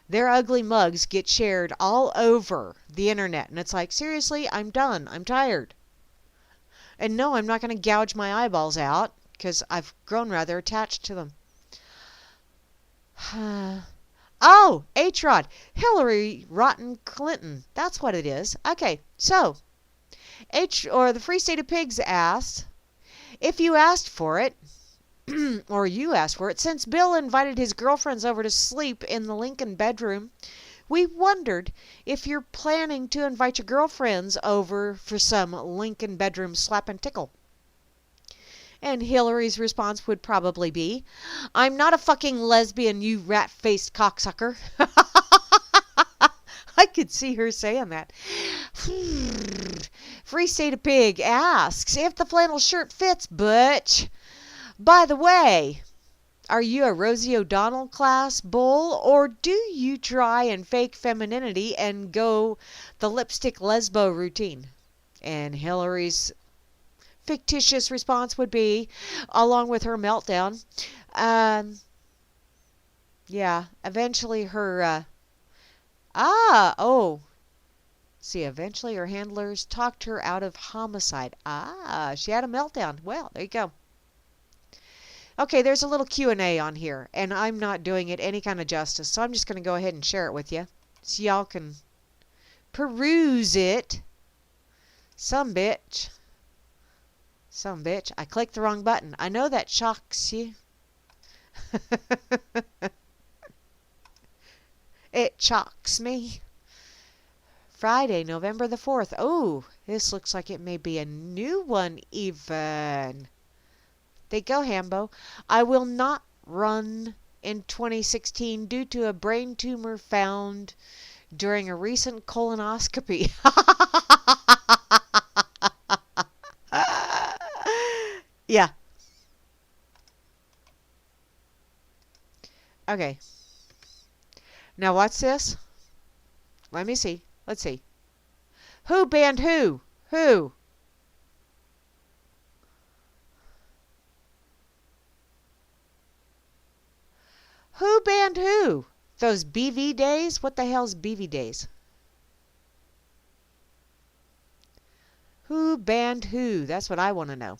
Their ugly mugs get shared all over the internet, and it's like, seriously, I'm done. I'm tired. And no, I'm not going to gouge my eyeballs out because I've grown rather attached to them. Oh, H-Rod, Hillary Rotten Clinton. That's what it is. Okay, so the Free State of Pigs asked, if you asked for it, or you asked for it, since Bill invited his girlfriends over to sleep in the Lincoln bedroom, we wondered if you're planning to invite your girlfriends over for some Lincoln bedroom slap and tickle. And Hillary's response would probably be, I'm not a fucking lesbian, you rat-faced cocksucker. I could see her saying that. Free State of Pig asks if the flannel shirt fits, butch. By the way, are you a Rosie O'Donnell class bull, or do you try and fake femininity and go the lipstick lesbo routine? And Hillary's fictitious response would be, along with her meltdown, yeah, eventually her, eventually her handlers talked her out of homicide. She had a meltdown. Well, there you go. Okay, there's a little Q&A on here, and I'm not doing it any kind of justice, so I'm just going to go ahead and share it with you so y'all can peruse it. Some bitch. I clicked the wrong button. I know that shocks you. It shocks me. Friday, November the 4th. Oh, this looks like it may be a new one even. There you go, Hambo. I will not run in 2016 due to a brain tumor found during a recent colonoscopy. Yeah. Okay. Now what's this? Let me see. Let's see. Who banned who? Who? Who banned who? Those BV days? What the hell's BV days? Who banned who? That's what I want to know.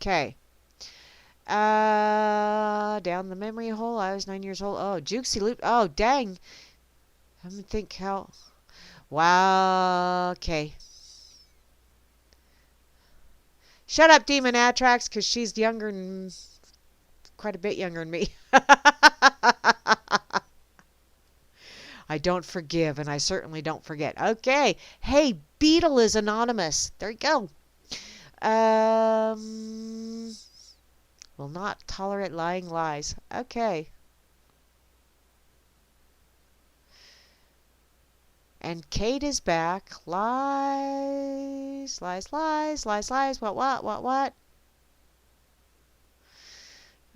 Okay. Down the memory hole. I was 9 years old. Oh, Jukesy Loop. Oh, dang. Let me think how. Wow. Okay. Shut up, Demon Atrax, because she's younger than, quite a bit younger than me. I don't forgive, and I certainly don't forget. Okay. Hey, Beetle is anonymous. There you go. Will not tolerate lying lies. Okay. And Kate is back. Lies, lies, lies, lies, lies. What?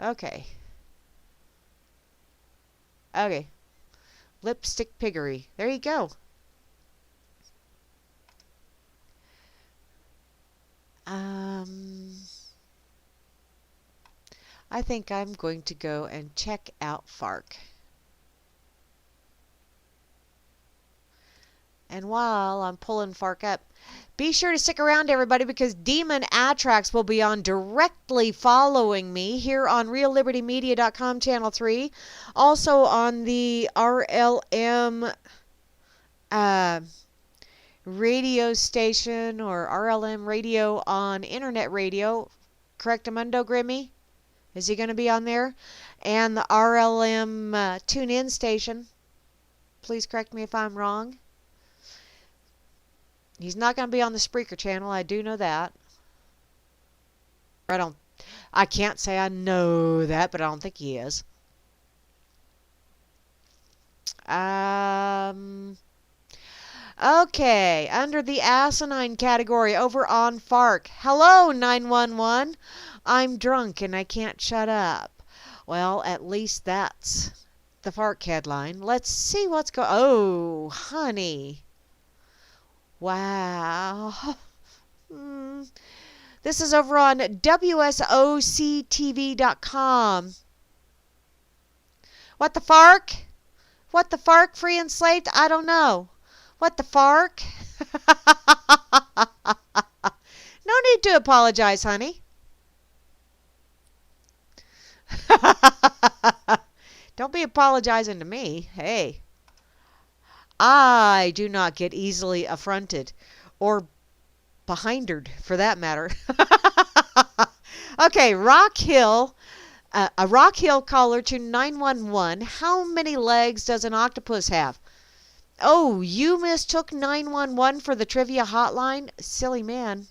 Okay. Okay. Lipstick piggery. There you go. I think I'm going to go and check out Fark. And while I'm pulling Fark up, be sure to stick around, everybody, because Demon Atrax will be on directly following me here on RealLibertyMedia.com Channel 3. Also on the RLM radio station, or RLM radio on internet radio. Correctamundo, Grammy? Is he going to be on there? And the RLM tune-in station. Please correct me if I'm wrong. He's not going to be on the Spreaker channel. I do know that. I can't say I know that, but I don't think he is. Okay, under the asinine category over on Fark. Hello, 911. I'm drunk and I can't shut up. Well, at least that's the Fark headline. Let's see what's going. Oh, honey. Wow. This is over on WSOCTV.com. What the Fark? What the Fark, free enslaved? I don't know. What the Fark? No need to apologize, honey. Don't be apologizing to me. Hey. I do not get easily affronted, or behindered for that matter. Okay, Rock Hill, a Rock Hill caller to 911. How many legs does an octopus have? Oh, you mistook 911 for the trivia hotline? Silly man.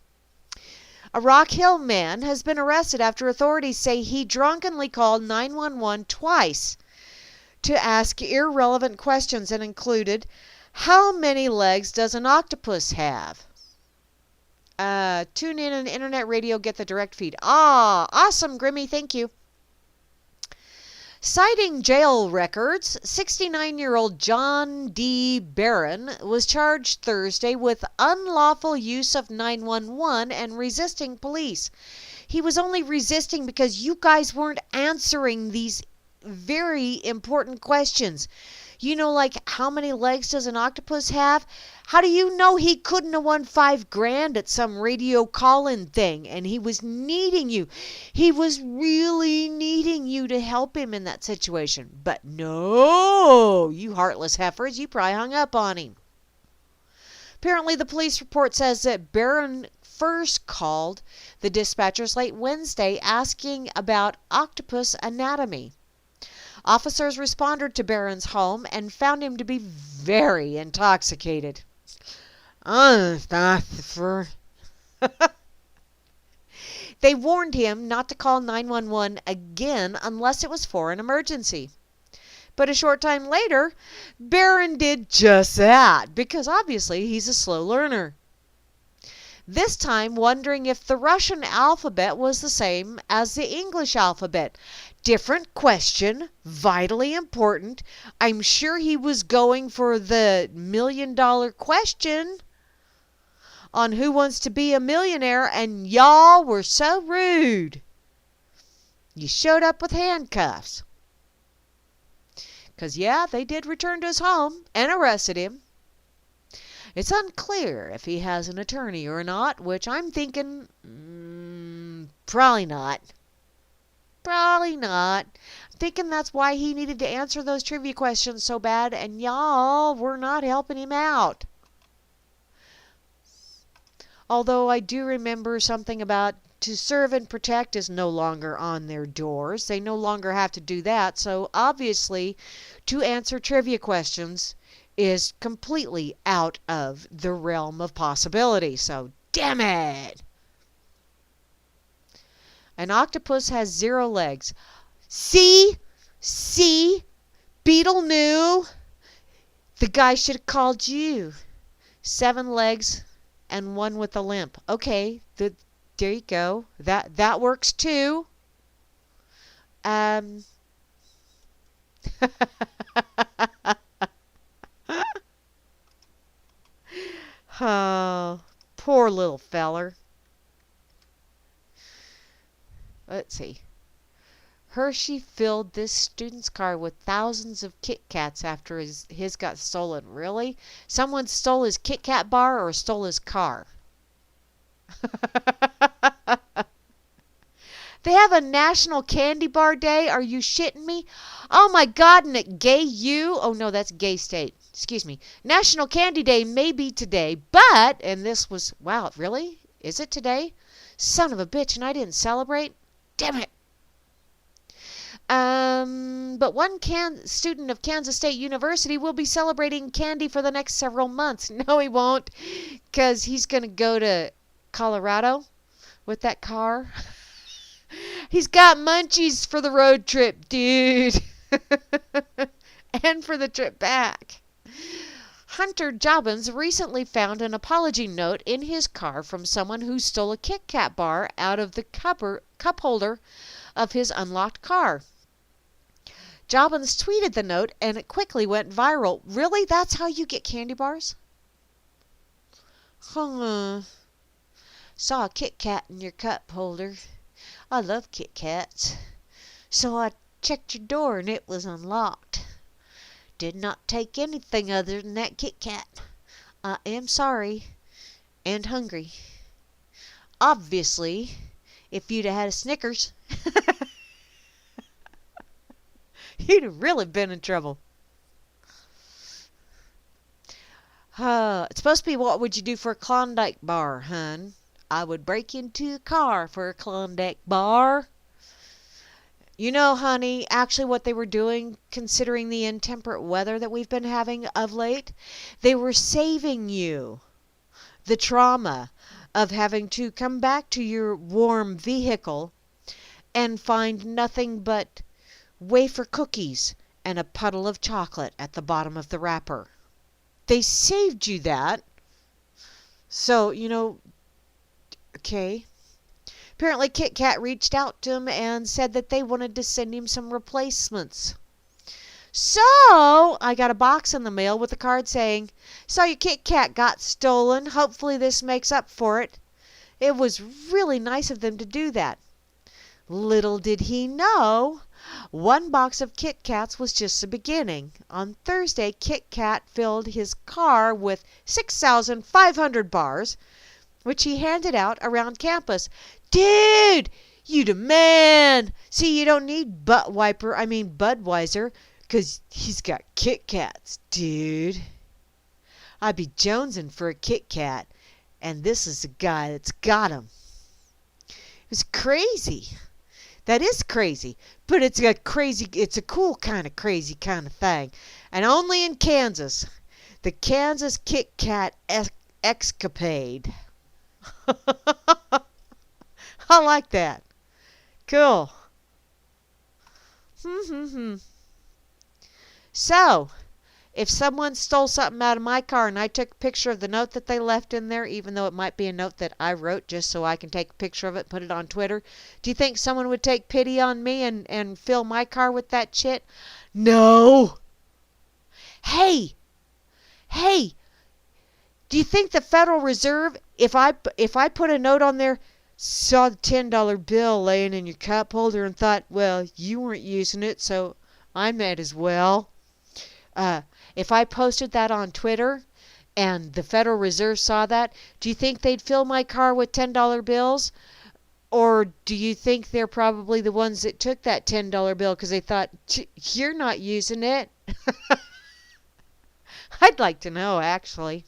A Rock Hill man has been arrested after authorities say he drunkenly called 911 twice to ask irrelevant questions and included, how many legs does an octopus have? Tune in on internet radio, get the direct feed. Ah, awesome, Grimmy, thank you. Citing jail records, 69-year-old John D. Barron was charged Thursday with unlawful use of 911 and resisting police. He was only resisting because you guys weren't answering these very important questions. You know, like, how many legs does an octopus have? How do you know he couldn't have won $5,000 at some radio call-in thing? And he was needing you. He was really needing you to help him in that situation. But no, you heartless heifers, you probably hung up on him. Apparently, the police report says that Barron first called the dispatchers late Wednesday asking about octopus anatomy. Officers responded to Barron's home and found him to be very intoxicated. They warned him not to call 911 again unless it was for an emergency. But a short time later, Barron did just that, because obviously he's a slow learner. this time wondering if the Russian alphabet was the same as the English alphabet. Different question, vitally important. I'm sure he was going for the $1 million question on Who Wants to Be a Millionaire, and y'all were so rude. You showed up with handcuffs. 'Cause yeah, they did return to his home and arrested him. It's unclear if he has an attorney or not, which I'm thinking, probably not. Probably not. I'm thinking that's why he needed to answer those trivia questions so bad, and y'all were not helping him out. Although I do remember something about to serve and protect is no longer on their doors. They no longer have to do that. So obviously, to answer trivia questions is completely out of the realm of possibility. So damn it. An octopus has 0 legs. See? Beetle knew. The guy should have called you. 7 legs and 1 with a limp. Okay, there you go. That works too. Oh, poor little feller. Let's see. Hershey filled this student's car with thousands of Kit Kats after his got stolen. Really? Someone stole his Kit Kat bar or stole his car? They have a National Candy Bar Day. Are you shitting me? Oh my God, and at Gay U. Oh no, that's Gay State. Excuse me. National Candy Day may be today, but, and this was, wow, really? Is it today? Son of a bitch, and I didn't celebrate? Damn it. But one student of Kansas State University will be celebrating candy for the next several months. No, he won't, because he's going to go to Colorado with that car. He's got munchies for the road trip, dude. And for the trip back. Hunter Jobbins recently found an apology note in his car from someone who stole a Kit Kat bar out of the cup holder of his unlocked car. Jobbins tweeted the note and it quickly went viral. Really? That's how you get candy bars? Saw a Kit Kat in your cup holder. I love Kit Kats. So I checked your door and it was unlocked. Did not take anything other than that Kit Kat. I am sorry and hungry. Obviously, if you'd have had a Snickers, you'd have really been in trouble. It's supposed to be what would you do for a Klondike bar, hun? I would break into a car for a Klondike bar. You know, honey, actually what they were doing, considering the intemperate weather that we've been having of late, they were saving you the trauma of having to come back to your warm vehicle and find nothing but wafer cookies and a puddle of chocolate at the bottom of the wrapper. They saved you that. So, okay. Apparently Kit Kat reached out to him and said that they wanted to send him some replacements. So, I got a box in the mail with a card saying, "Saw your Kit Kat got stolen. Hopefully this makes up for it." It was really nice of them to do that. Little did he know, one box of Kit Kats was just the beginning. On Thursday, Kit Kat filled his car with 6,500 bars, which he handed out around campus. Dude, you the man. See, you don't need Budweiser, 'cause he's got Kit Kats, dude. I'd be jonesing for a Kit Kat, and this is the guy that's got 'em. It was crazy. That is crazy, but it's a cool kind of crazy kind of thing. And only in Kansas. The Kansas Kit Kat escapade. I like that. Cool. So, If someone stole something out of my car and I took a picture of the note that they left in there, even though it might be a note that I wrote just so I can take a picture of it and put it on Twitter, do you think someone would take pity on me and fill my car with that shit? No. Hey, hey, do you think the Federal Reserve, if I put a note on there, saw the $10 bill laying in your cup holder and thought, well, you weren't using it, so I might as well. If I posted that on Twitter and the Federal Reserve saw that, do you think they'd fill my car with $10 bills? Or do you think they're probably the ones that took that $10 bill because they thought, you're not using it? I'd like to know, actually.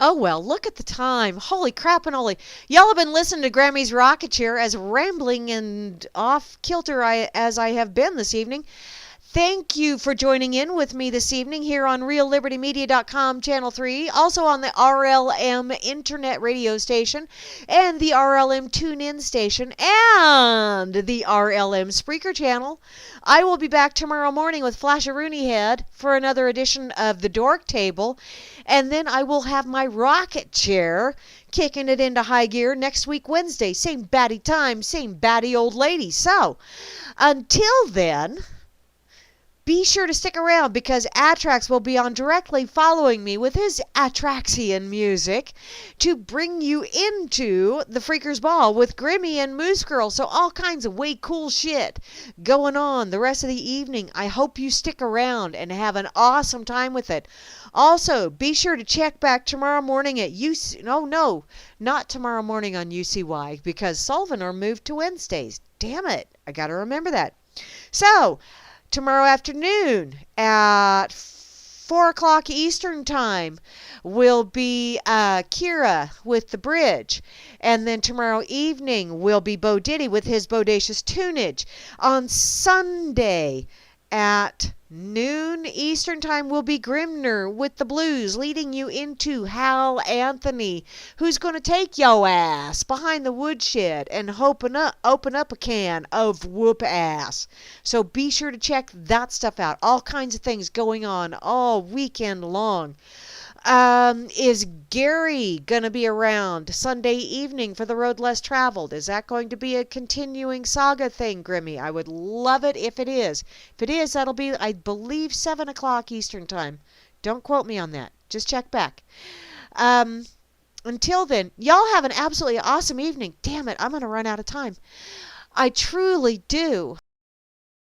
Oh well, look at the time. Holy crap and holy. Y'all have been listening to Grammy's Rocket Chair, as rambling and off kilter as I have been this evening. Thank you for joining in with me this evening here on RealLibertyMedia.com Channel 3, also on the RLM Internet Radio Station, and the RLM TuneIn Station, and the RLM Spreaker Channel. I will be back tomorrow morning with Flash of Rooney Head for another edition of The Dork Table, and then I will have my rocket chair kicking it into high gear next week Wednesday. Same batty time, same batty old lady. So, until then, be sure to stick around because Atrax will be on directly following me with his Atraxian music to bring you into the Freakers Ball with Grimmy and Moose Girl. So all kinds of way cool shit going on the rest of the evening. I hope you stick around and have an awesome time with it. Also, be sure to check back tomorrow morning at UC. No, not tomorrow morning on UCY because Sullivan are moved to Wednesdays. Damn it. I got to remember that. So, tomorrow afternoon at 4 o'clock Eastern Time will be Kira with The Bridge. And then tomorrow evening will be Bo Diddy with his Bodacious Tunage. On Sunday at noon Eastern Time will be Grimner with the Blues, leading you into Hal Anthony, who's going to take yo ass behind the woodshed and open up a can of whoop ass. So be sure to check that stuff out. All kinds of things going on all weekend long. Is Gary going to be around Sunday evening for the Road Less Traveled? Is that going to be a continuing saga thing, Grimmy? I would love it if it is. If it is, that'll be, I believe, 7 o'clock Eastern Time. Don't quote me on that. Just check back. Until then, y'all have an absolutely awesome evening. Damn it, I'm going to run out of time. I truly do